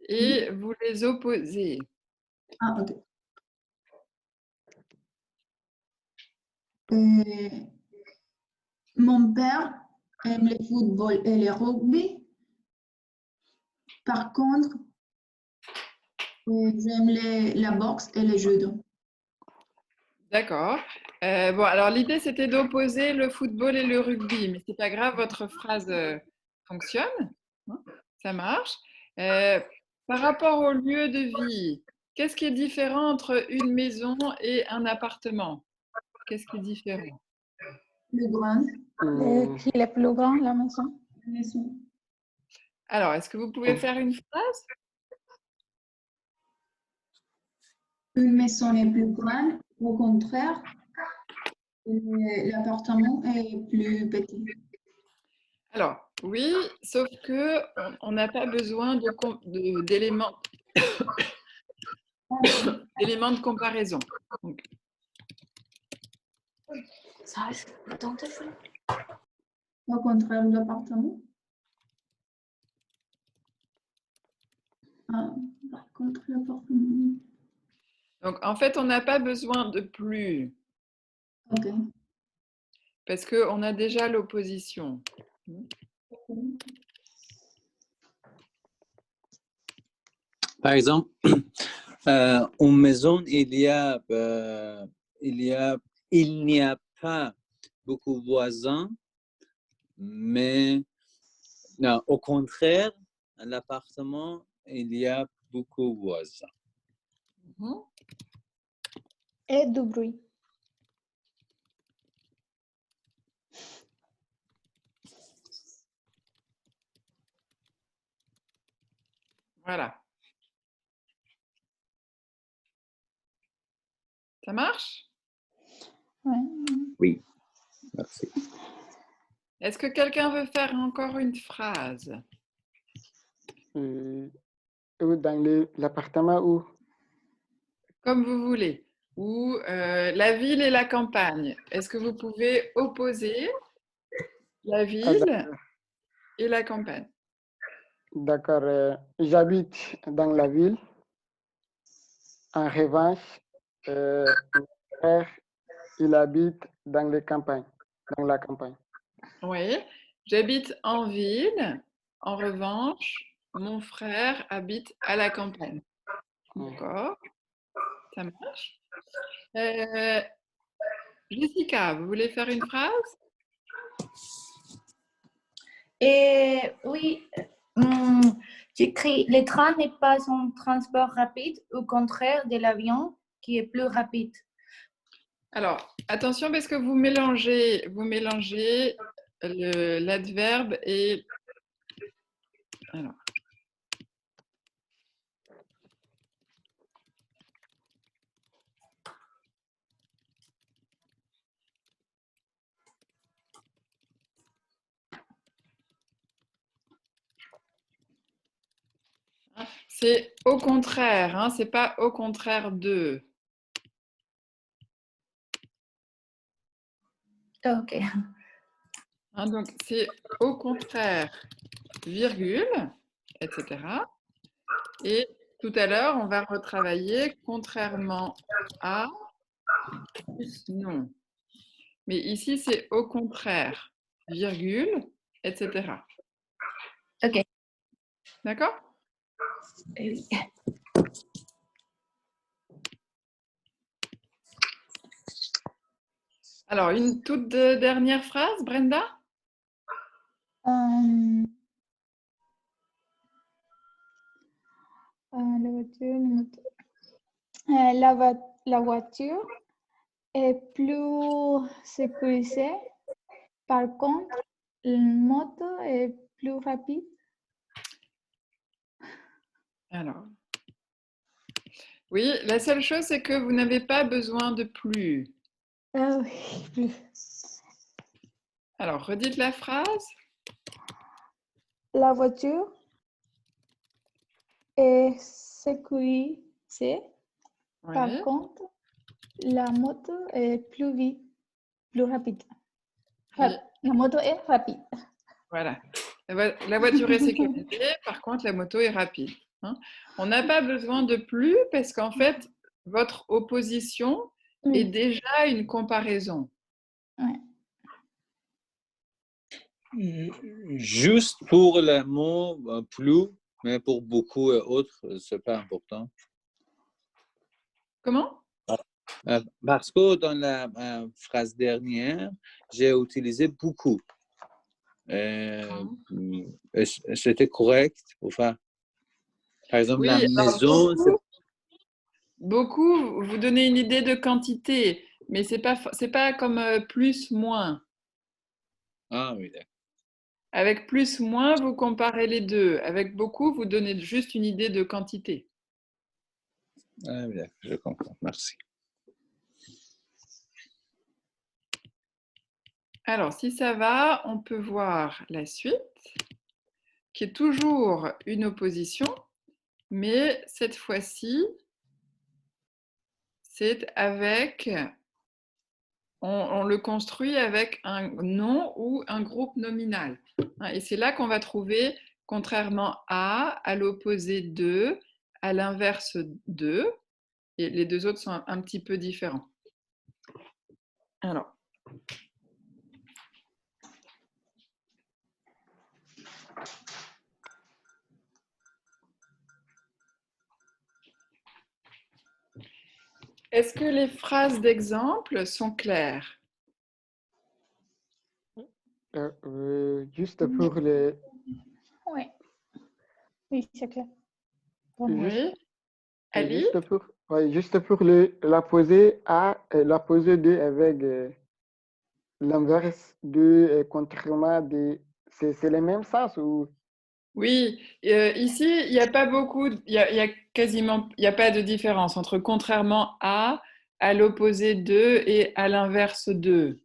et vous les opposer. Ah, ok. Mon père aime le football et le rugby. Par contre, j'aime la boxe et le judo. D'accord. Bon, alors l'idée, c'était d'opposer le football et le rugby, mais c'est pas grave, votre phrase fonctionne, hein, ça marche. Par rapport au lieu de vie, qu'est-ce qui est différent entre une maison et un appartement? Qu'est-ce qui est différent? Le grand. Qui est plus grand, la maison? La maison. Alors, est-ce que vous pouvez faire une phrase? Une maison est plus grande, au contraire, l'appartement est plus petit. Alors, Oui, sauf que on n'a pas besoin d'éléments d'éléments de comparaison. Donc, Au contraire, l'appartement. Ah, par contre, l'appartement. donc, en fait, on n'a pas besoin de plus Ok. parce qu'on a déjà l'opposition. Par exemple, en maison, il n'y a pas beaucoup de voisins, mais non, au contraire, à l'appartement, il y a beaucoup de voisins. Et du bruit. Voilà. Ça marche? Ouais. Oui, merci. Est-ce que quelqu'un veut faire encore une phrase? Dans l'appartement où? Comme vous voulez. Ou la ville et la campagne. Est-ce que vous pouvez opposer la ville et la campagne? D'accord. J'habite dans la ville. En revanche, mon frère, il habite dans les campagnes, dans la campagne. Oui. J'habite en ville. En revanche, mon frère habite à la campagne. D'accord. Ça marche. Jessica, vous voulez faire une phrase? Et oui, j'écris, le train n'est pas un transport rapide, au contraire de l'avion qui est plus rapide. Alors, attention parce que vous mélangez l'adverbe et... Alors. C'est au contraire, hein, c'est pas au contraire de. Ok. Hein, donc, c'est au contraire, virgule, etc. Et tout à l'heure, on va retravailler contrairement à plus non. Mais ici, c'est au contraire, virgule, etc. Ok. D'accord? Oui. Alors, une toute dernière phrase, Brenda? La voiture est plus sécurisée. Par contre, la moto est plus rapide. Alors, oui, la seule chose, c'est que vous n'avez pas besoin de plus. Ah oui. Alors, redites la phrase. La voiture est sécurisée. Ouais. Par contre, la moto est plus vite, plus rapide. La moto est rapide. Voilà. La voiture est sécurisée, par contre, la moto est rapide. Hein. On n'a pas besoin de plus parce qu'en fait, votre opposition est déjà une comparaison. Ouais. Juste pour le mot plus, mais pour beaucoup autres, c'est pas important. Comment? Parce que dans la phrase dernière, j'ai utilisé beaucoup. C'était correct? Enfin, par exemple, oui, la maison. Beaucoup, vous donnez une idée de quantité, mais c'est pas comme plus, moins. Ah oui, d'accord. Avec plus, moins, vous comparez les deux. Avec beaucoup, vous donnez juste une idée de quantité. Ah oui, d'accord, je comprends. Merci. Alors, si ça va, on peut voir la suite, qui est toujours une opposition, mais cette fois-ci, c'est avec, on le construit avec un nom ou un groupe nominal. Et c'est là qu'on va trouver, contrairement à l'opposé de, à l'inverse de, et les deux autres sont un petit peu différents. Alors, est-ce que les phrases d'exemple sont claires? Juste pour les... Oui. Oui, c'est clair. Oui. Ali? Juste pour la poser A et la poser D avec l'inverse de contrairement de... C'est le même sens ou... Oui, ici, il n'y a pas beaucoup, il y a quasiment, il n'y a pas de différence entre contrairement à l'opposé de et à l'inverse de.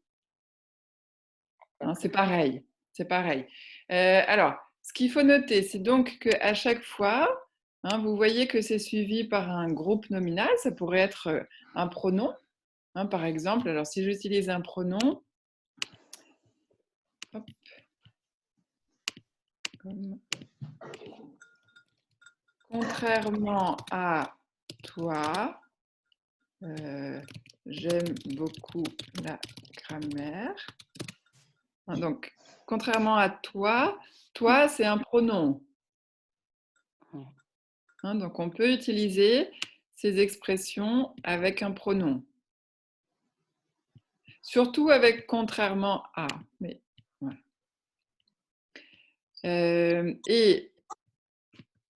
Hein, c'est pareil, c'est pareil. Alors, ce qu'il faut noter, c'est donc qu'à chaque fois, hein, vous voyez que c'est suivi par un groupe nominal, ça pourrait être un pronom, hein, par exemple. Alors, si j'utilise un pronom, hop, comme contrairement à toi, j'aime beaucoup la grammaire. Donc, contrairement à toi, toi, c'est un pronom. Hein, donc, on peut utiliser ces expressions avec un pronom. Surtout avec contrairement à. Mais, voilà. Et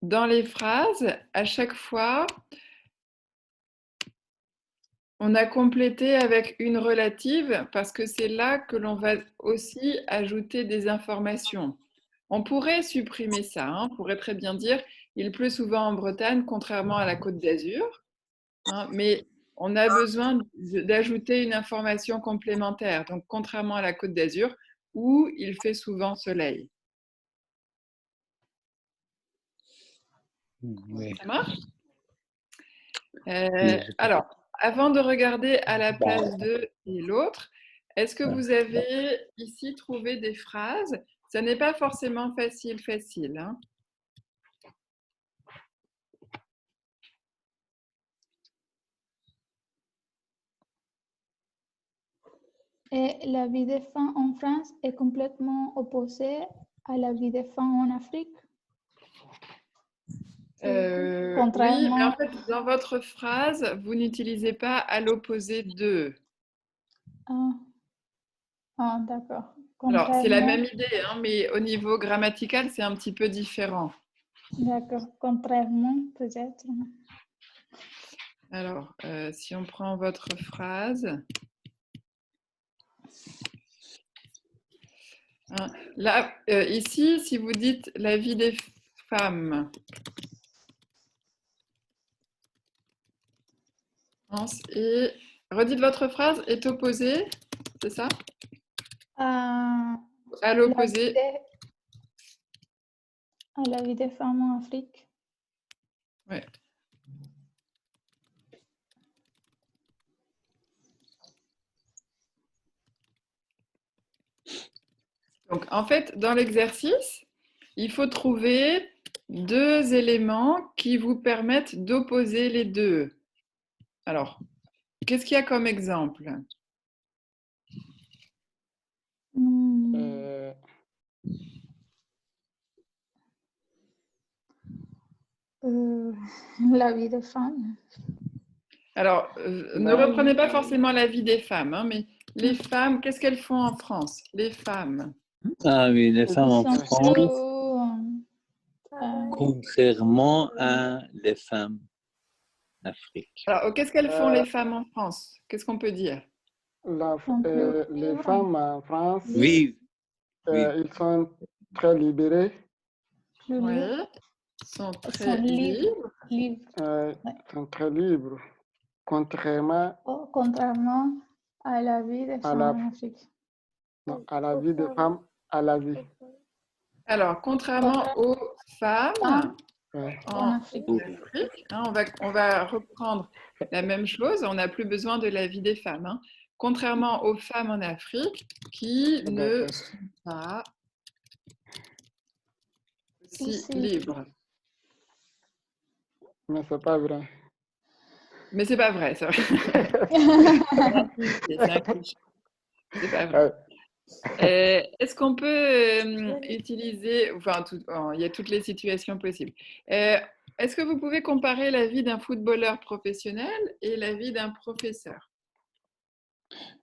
dans les phrases, à chaque fois, on a complété avec une relative parce que c'est là que l'on va aussi ajouter des informations. On pourrait supprimer ça, hein, on pourrait très bien dire « il pleut souvent en Bretagne, contrairement à la Côte d'Azur hein, », mais on a besoin d'ajouter une information complémentaire, donc contrairement à la Côte d'Azur, où il fait souvent soleil. Oui. Ça marche? Alors, avant de regarder à la place de et l'autre, est-ce que vous avez ici trouvé des phrases? Ça n'est pas forcément facile. Hein. Et la vie des femmes en France est complètement opposée à la vie des femmes en Afrique. Oui, mais en fait, dans votre phrase, vous n'utilisez pas à l'opposé de. Ah, d'accord. Alors, c'est la même idée, hein, mais au niveau grammatical, c'est un petit peu différent. D'accord. Contrairement, peut-être. Alors, si on prend votre phrase. Hein, là, ici, si vous dites la vie des femmes. Et redites votre phrase, est opposée, c'est ça? À l'opposé. À la vie des femmes en Afrique. Oui. Donc, en fait, dans l'exercice, il faut trouver deux éléments qui vous permettent d'opposer les deux. Alors, qu'est-ce qu'il y a comme exemple? La vie des femmes. Alors, ne reprenez pas forcément la vie des femmes, hein, mais les femmes, qu'est-ce qu'elles font en France? Les femmes. Ah oui, les femmes en France, contrairement à les femmes d'Afrique. Alors, qu'est-ce qu'elles font les femmes en France? Qu'est-ce qu'on peut dire? Les femmes en France, oui. Ils sont très libérés. Oui, sont très libres. Sont très libres, contrairement à la vie des femmes en Afrique. Non, à la vie des femmes, à la vie. Alors, contrairement aux femmes Ouais. en Afrique, hein, on va reprendre la même chose. On n'a plus besoin de la vie des femmes. Hein. Contrairement aux femmes en Afrique qui ne sont pas aussi libres. Mais c'est pas vrai. Mais c'est pas vrai, c'est vrai. C'est un cliché. C'est pas vrai. Est-ce qu'on peut utiliser, enfin, il y a toutes les situations possibles. Est-ce que vous pouvez comparer la vie d'un footballeur professionnel et la vie d'un professeur?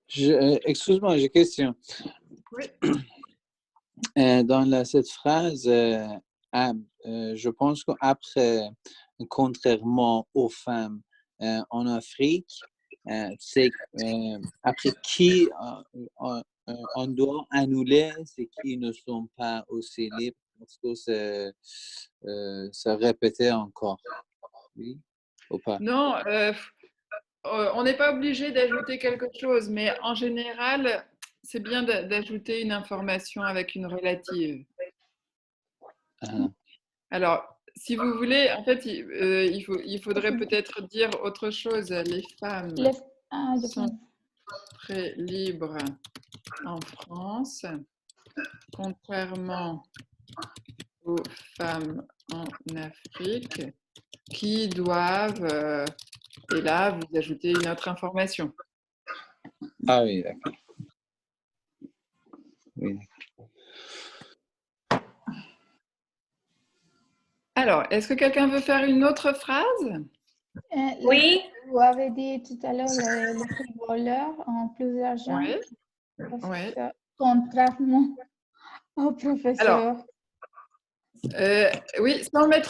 Excuse-moi, j'ai une question. Oui. Dans cette phrase, je pense qu'après, contrairement aux femmes en Afrique, c'est après qui on doit annuler ceux qui ne sont pas aussi libres parce que c'est répété encore. Oui ou pas? Non, on n'est pas obligé d'ajouter quelque chose, mais en général, c'est bien d'ajouter une information avec une relative. Alors, si vous voulez, en fait, il faudrait peut-être dire autre chose. Les femmes sont très libres en France, contrairement aux femmes en Afrique qui doivent, et là, vous ajoutez une autre information. Ah oui, d'accord. Oui. Alors, est-ce que quelqu'un veut faire une autre phrase? Oui. Vous avez dit tout à l'heure les footballeurs ont plus d'argent. Oui. Contrairement aux professeurs. Alors, oui,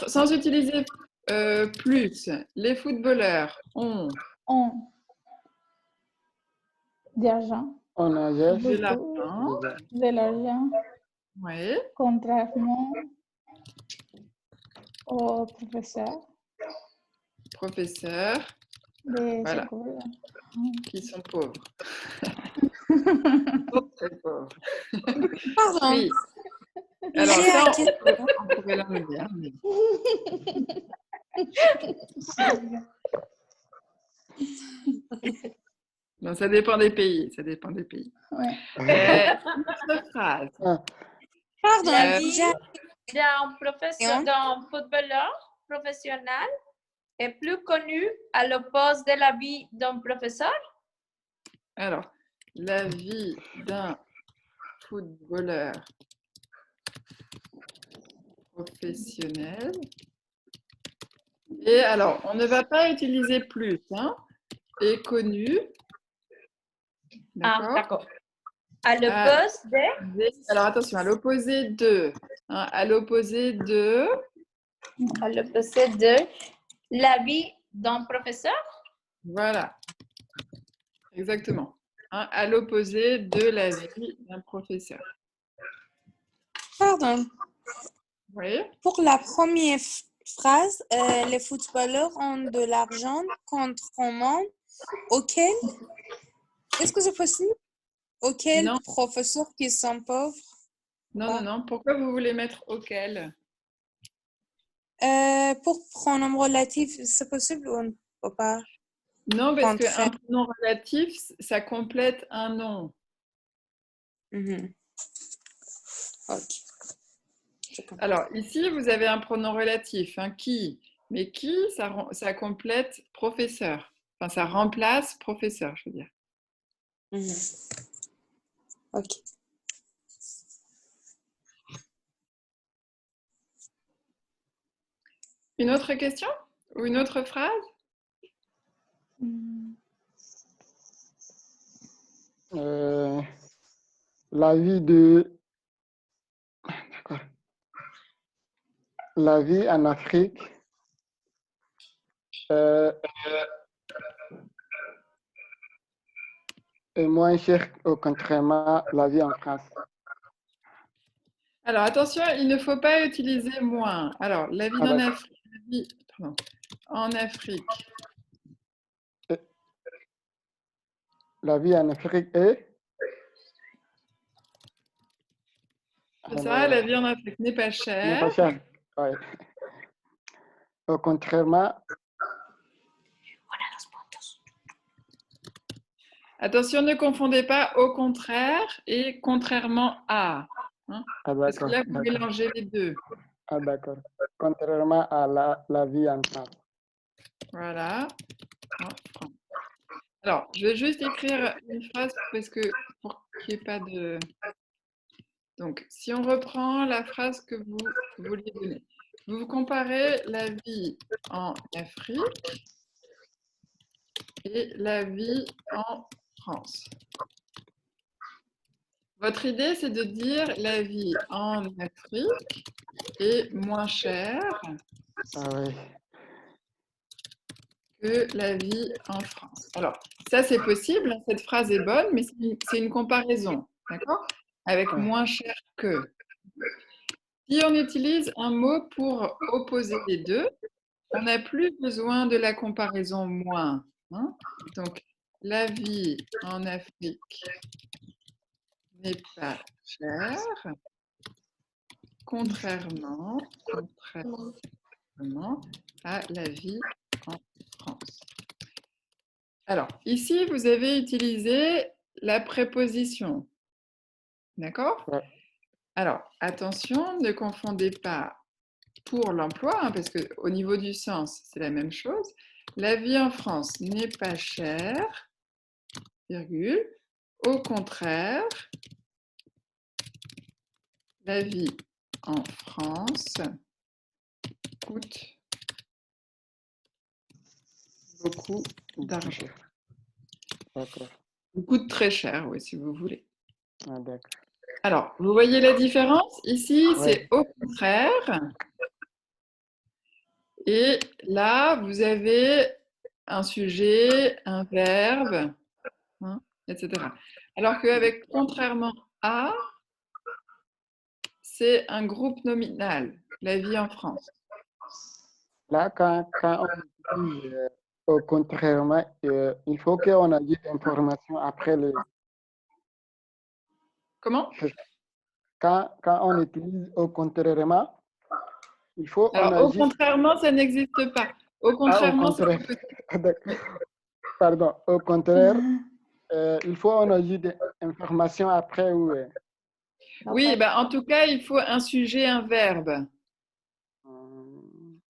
sans utiliser plus. Les footballeurs ont d'argent. On a de l'argent. Oui. Contrairement aux professeurs. Voilà. Qui sont pauvres. Très pauvres. Pardon. Oui. Alors, ça, on pourrait l'enlever. Hein, mais... Non, ça dépend des pays. Ça dépend des pays. Ouais. Autre phrase. Pardon. La vie d'un footballeur professionnel est plus connue à l'opposé de la vie d'un professeur? Alors, la vie d'un footballeur professionnel. Et alors, on ne va pas utiliser plus, hein, est connu. D'accord. Ah, d'accord. À l'opposé de? Alors, attention, à l'opposé de. Hein, à l'opposé de. À l'opposé de la vie d'un professeur? Voilà. Exactement. Hein, à l'opposé de la vie d'un professeur. Pardon. Oui. Pour la première phrase, les footballeurs ont de l'argent contrairement auquel, est-ce que c'est possible? Auquel professeurs qui sont pauvres? Non. Pourquoi vous voulez mettre auquel? Pour pronom relatif, c'est possible ou pas? Non, parce qu'un pronom relatif, ça complète un nom. Ok. Alors, ici, vous avez un pronom relatif, hein, qui. Mais qui, ça complète professeur. Enfin, ça remplace professeur, je veux dire. Ok. Une autre question? Ou une autre phrase? La vie de... D'accord. La vie en Afrique est moins chère contrairement à la vie en France. Alors, attention, il ne faut pas utiliser moins. Alors, la vie en Afrique. En Afrique. La vie en Afrique est C'est ça, la vie en Afrique n'est pas n'est chère. pas cher. Ouais. Contrairement, Attention, ne confondez pas au contraire et contrairement à. Hein, ah, parce que d'accord, là, vous d'accord. mélangez les deux. Ah, d'accord. Contrairement à la vie en France. Voilà. En France. Alors, je vais juste écrire une phrase parce que pour qu'il n'y ait pas de... Donc, si on reprend la phrase que vous vouliez donner. Vous comparez la vie en Afrique et la vie en France. Votre idée, c'est de dire la vie en Afrique est moins chère Ah oui. que la vie en France. Alors, ça, c'est possible, cette phrase est bonne, mais c'est une comparaison, d'accord? Avec moins cher que. Si on utilise un mot pour opposer les deux, on n'a plus besoin de la comparaison moins. Hein? Donc, la vie en Afrique n'est pas chère, contrairement à la vie en France. Alors, ici, vous avez utilisé la préposition. D'accord? Ouais. Alors, attention, ne confondez pas pour l'emploi, hein, parce qu'au niveau du sens, c'est la même chose. La vie en France n'est pas chère, virgule. Au contraire, la vie en France coûte beaucoup d'argent. D'accord. Coûte très cher, oui, si vous voulez. Ah, d'accord. Alors, vous voyez la différence? Ici, Ouais. c'est au contraire. Et là, vous avez un sujet, un verbe, hein, etc. Alors qu'avec contrairement à, c'est un groupe nominal, la vie en France. Là, quand on utilise contrairement, il faut qu'on ajoute l'information après le... Comment? Quand on utilise au contrairement, il faut qu'on Alors, au ajoute... contrairement, ça n'existe pas. Au contrairement, au contraire. Pardon, au contraire, il faut qu'on ajoute l'information après ou... Oui, ben, en tout cas, il faut un sujet, un verbe.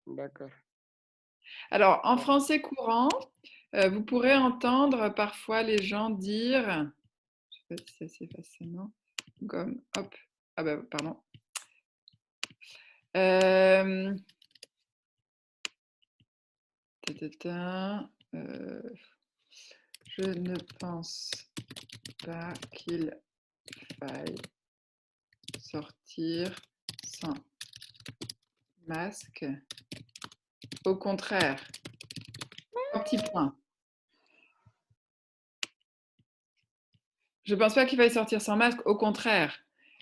D'accord. Alors, en français courant, vous pourrez entendre parfois les gens dire, je ne sais pas si ça s'efface facilement, comme, hop, ah ben, pardon. Je ne pense pas qu'il faille sortir sans masque. Au contraire, un petit point. Je ne pense pas qu'il faille sortir sans masque, au contraire.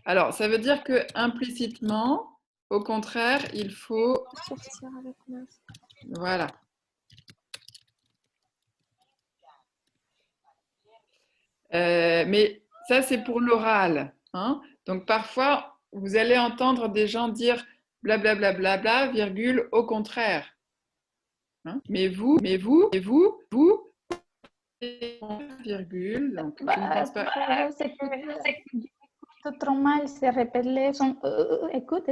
Alors, ça veut dire que implicitement, au contraire, il faut sortir avec masque. Voilà. Mais ça, c'est pour l'oral. Hein. Donc, parfois, vous allez entendre des gens dire blablabla, bla, bla, bla, virgule, au contraire. Hein. Mais vous, virgule, donc je ne pense pas. C'est trop mal, c'est répète les sons. Écoute,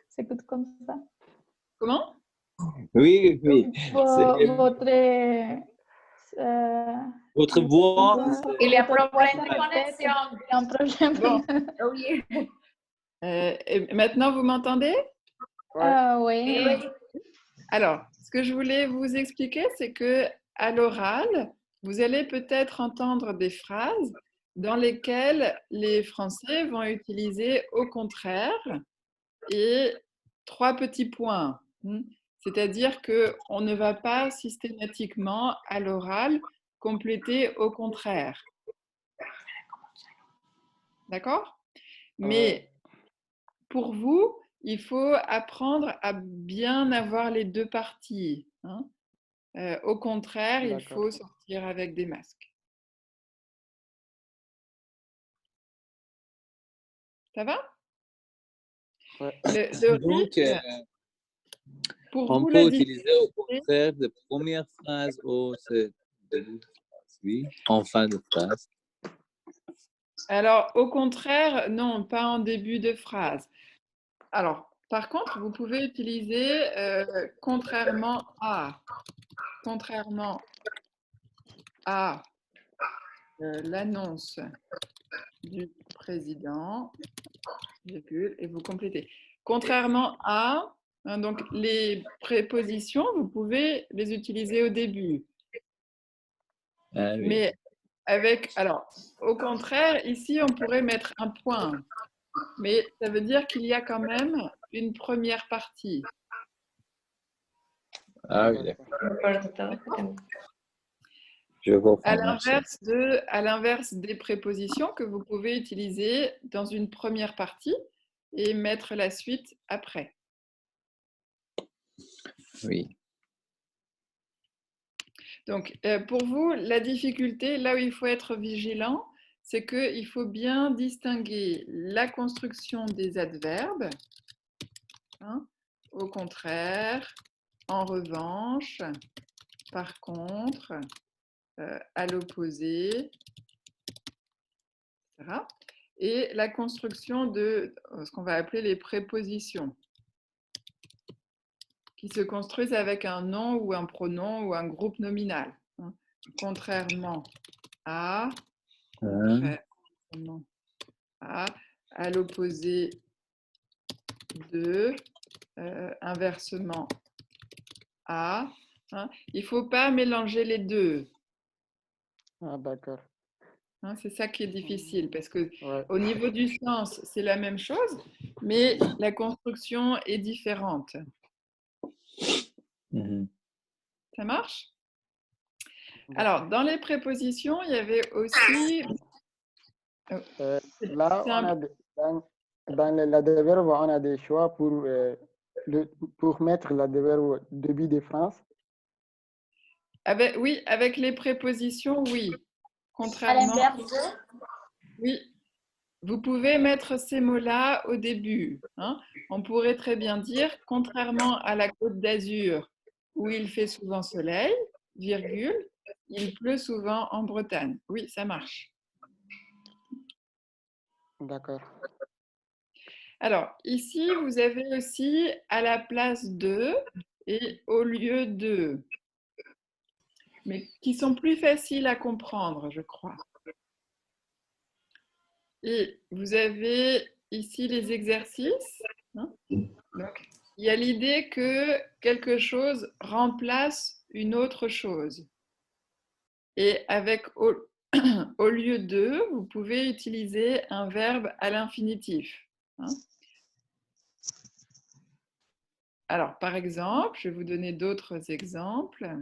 s'écoute comme ça. Comment? Oui. Votre voix. Il y a problème de connexion. Bon. Oui. Et maintenant, vous m'entendez? Oui. Alors, ce que je voulais vous expliquer, c'est que à l'oral, vous allez peut-être entendre des phrases dans lesquelles les Français vont utiliser au contraire et 3 petits points. C'est-à-dire qu'on ne va pas systématiquement à l'oral compléter au contraire. D'accord? Mais pour vous, il faut apprendre à bien avoir les deux parties. Hein. Au contraire, il faut sortir avec des masques. Ça va? Le Donc, rythme, pour on vous, peut la utiliser au difficulté, contraire de première phrase ou ce début de phrase, oui, en fin de phrase. alors au contraire, non, pas en début de phrase. Alors, par contre, vous pouvez utiliser contrairement à l'annonce du président, virgule, et vous complétez. Contrairement à, hein, donc les prépositions, vous pouvez les utiliser au début. Ah, oui. Mais avec, alors, au contraire, ici, on pourrait mettre un point. Mais ça veut dire qu'il y a quand même une première partie. Ah oui, d'accord. Je comprends. À l'inverse des prépositions que vous pouvez utiliser dans une première partie et mettre la suite après. Oui. Donc, pour vous, la difficulté, là où il faut être vigilant, c'est qu'il faut bien distinguer la construction des adverbes, hein, au contraire, en revanche, par contre, à l'opposé, etc. Et la construction de ce qu'on va appeler les prépositions, qui se construisent avec un nom ou un pronom ou un groupe nominal. Hein. Contrairement à, à l'opposé de, inversement à. Hein. Il ne faut pas mélanger les deux. Ah, d'accord. Hein, c'est ça qui est difficile, parce que au niveau du sens, c'est la même chose, mais la construction est différente. Ça marche? Alors, dans les prépositions, il y avait aussi... Là, on a dans l'adverbe, on a des choix pour mettre l'adverbe au début des phrases. Oui, avec les prépositions, oui. Contrairement... À l'inverse de... Oui, vous pouvez mettre ces mots-là au début. Hein. On pourrait très bien dire, contrairement à la Côte d'Azur, où il fait souvent soleil, virgule, il pleut souvent en Bretagne. Oui, ça marche. D'accord. Alors, ici, vous avez aussi à la place de et au lieu de, mais qui sont plus faciles à comprendre, je crois. Et vous avez ici les exercices. Hein. Donc, il y a l'idée que quelque chose remplace une autre chose. Et avec au lieu de, vous pouvez utiliser un verbe à l'infinitif. Hein. Alors, par exemple, je vais vous donner d'autres exemples.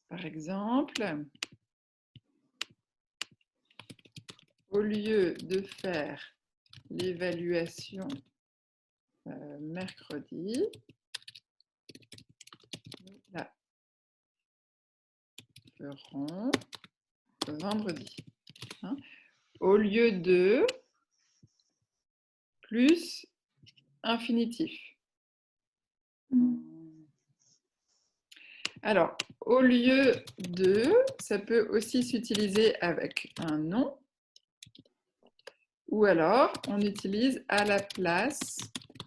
Par exemple, au lieu de faire l'évaluation mercredi, nous la ferons vendredi. Hein. Au lieu de plus infinitif. Alors, au lieu de, ça peut aussi s'utiliser avec un nom. Ou alors, on utilise à la place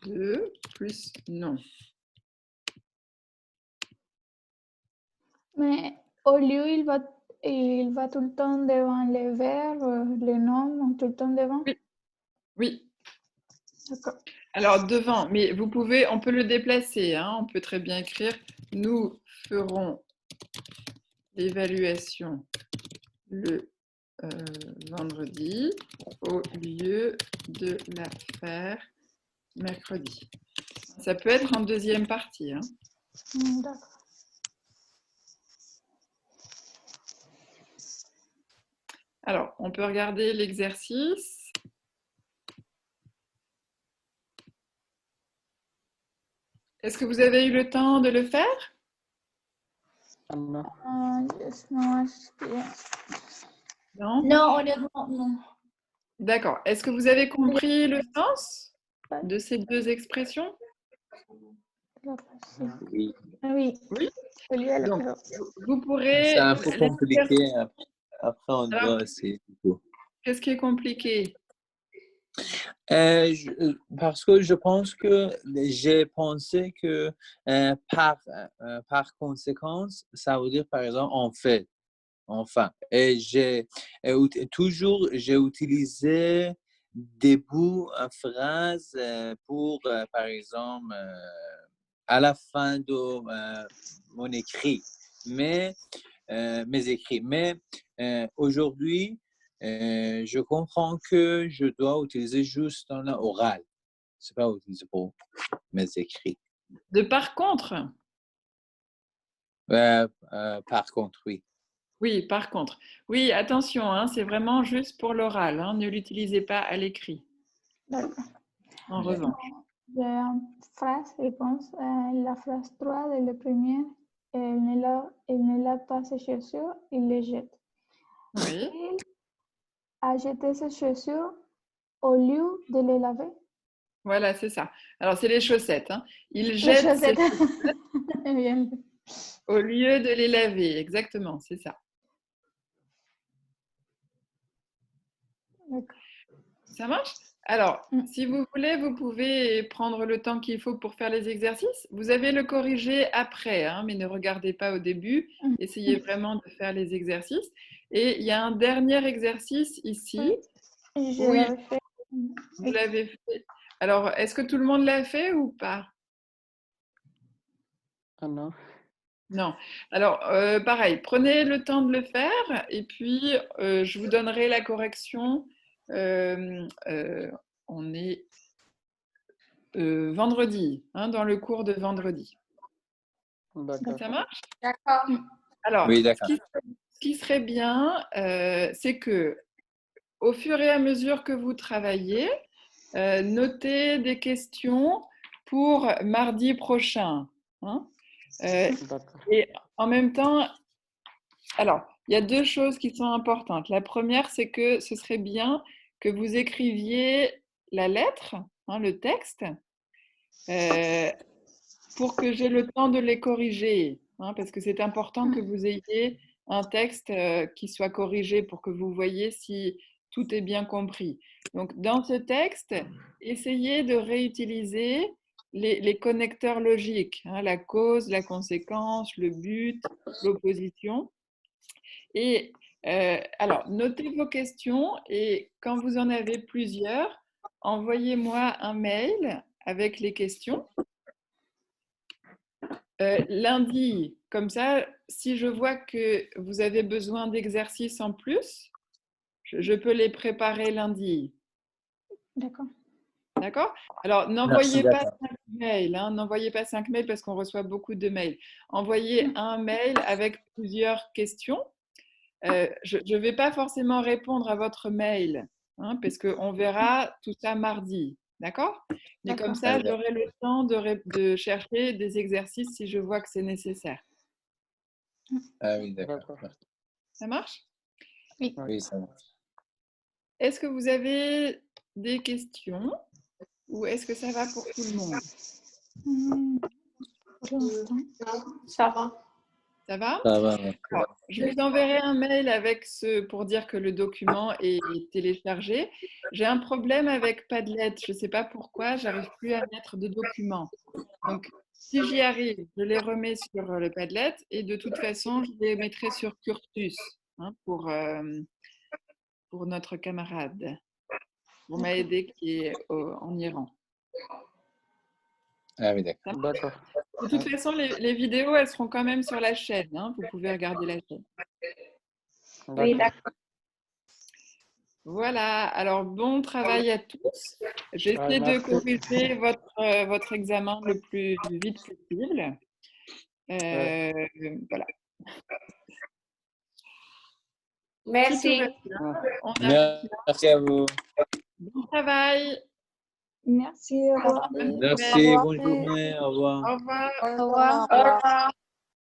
de plus nom. Mais au lieu, il va tout le temps devant les verbes, les noms, tout le temps devant? Oui. Oui. D'accord. Alors, devant, mais vous pouvez, on peut le déplacer. Hein, on peut très bien écrire « Nous ferons l'évaluation le vendredi au lieu de la faire mercredi. » Ça peut être en deuxième partie. Hein. D'accord. Alors, on peut regarder l'exercice. Est-ce que vous avez eu le temps de le faire? Non. Yes, no, Non? Non, honnêtement, non. D'accord. Est-ce que vous avez compris le sens de ces deux expressions? Oui. Oui. Oui. Olivia, Donc, pero- vous pourrez... C'est un peu compliqué. Après, on Alors, doit essayer. qu'est-ce qui est compliqué? Parce que je pense que j'ai pensé que par conséquence, ça veut dire par exemple en fait, enfin. Et toujours j'ai utilisé des bouts en phrases pour par exemple à la fin de mon écrit, mes écrits. Mais aujourd'hui, je comprends que je dois utiliser juste dans l'oral. C'est pas utilisé pour mes écrits. De par contre? Par contre, oui. Oui, par contre. Oui, attention, hein, c'est vraiment juste pour l'oral. Hein, ne l'utilisez pas à l'écrit. D'accord. En revanche. J'ai une phrase, je pense, la phrase 3 de la première, elle ne lave pas ses chaussures, il les jette. Oui. Il a jeté ses chaussures au lieu de les laver. Voilà, c'est ça. Alors, c'est les chaussettes. Hein. Il Les jette ses chaussettes. chaussettes Bien. au lieu de les laver. Exactement, c'est ça. D'accord. Ça marche? Alors, si vous voulez, vous pouvez prendre le temps qu'il faut pour faire les exercices. Vous avez le corriger après, hein, mais ne regardez pas au début. Essayez vraiment de faire les exercices. Et il y a un dernier exercice ici. Je Oui, l'avais fait. vous l'avez fait. Alors, est-ce que tout le monde l'a fait ou pas? Ah non. Non. Alors, pareil, prenez le temps de le faire et puis je vous donnerai la correction. On est vendredi, hein, dans le cours de vendredi. D'accord. Ça marche? D'accord. Alors, Oui, ce d'accord. qui serait bien, c'est que au fur et à mesure que vous travaillez, notez des questions pour mardi prochain. Hein. D'accord. Et en même temps, alors, il y a deux choses qui sont importantes. La première, c'est que ce serait bien que vous écriviez la lettre, hein, le texte, pour que j'ai le temps de les corriger, hein, parce que c'est important que vous ayez un texte qui soit corrigé pour que vous voyez si tout est bien compris. Donc, dans ce texte, essayez de réutiliser les connecteurs logiques, hein, la cause, la conséquence, le but, l'opposition. Et alors, notez vos questions et quand vous en avez plusieurs, envoyez-moi un mail avec les questions. Lundi, comme ça, si je vois que vous avez besoin d'exercices en plus, je peux les préparer lundi. D'accord. D'accord? Alors, n'envoyez pas 5 mails, hein, n'envoyez pas 5 mails parce qu'on reçoit beaucoup de mails. Envoyez un mail avec plusieurs questions. Je ne vais pas forcément répondre à votre mail, hein, parce qu'on verra tout ça mardi. D'accord? Mais comme ça, j'aurai le temps de chercher des exercices si je vois que c'est nécessaire. Ah oui, d'accord. Ça marche? Oui. Oui, ça marche. Est-ce que vous avez des questions ou est-ce que ça va pour tout le monde? Pour l'instant. Non, ça va. Ça va? Ça va. Alors, je vous enverrai un mail avec pour dire que le document est téléchargé. J'ai un problème avec Padlet. Je ne sais pas pourquoi, j'arrive plus à mettre de documents. Donc, si j'y arrive, je les remets sur le Padlet et de toute façon, je les mettrai sur Curtus, hein, pour notre camarade, pour m'aider qui est en Iran. Ah oui, d'accord. D'accord. De toute façon, les vidéos, elles seront quand même sur la chaîne. Hein, vous pouvez regarder la chaîne. Oui, d'accord. Voilà, alors bon travail à tous. J'essaie de Merci. corriger votre examen le plus vite possible. Voilà. Merci. Si tout va bien, on arrive. Merci à vous. Bon travail. Merci, au revoir. Merci, bonne journée, au revoir. Au revoir. Au revoir. Au revoir.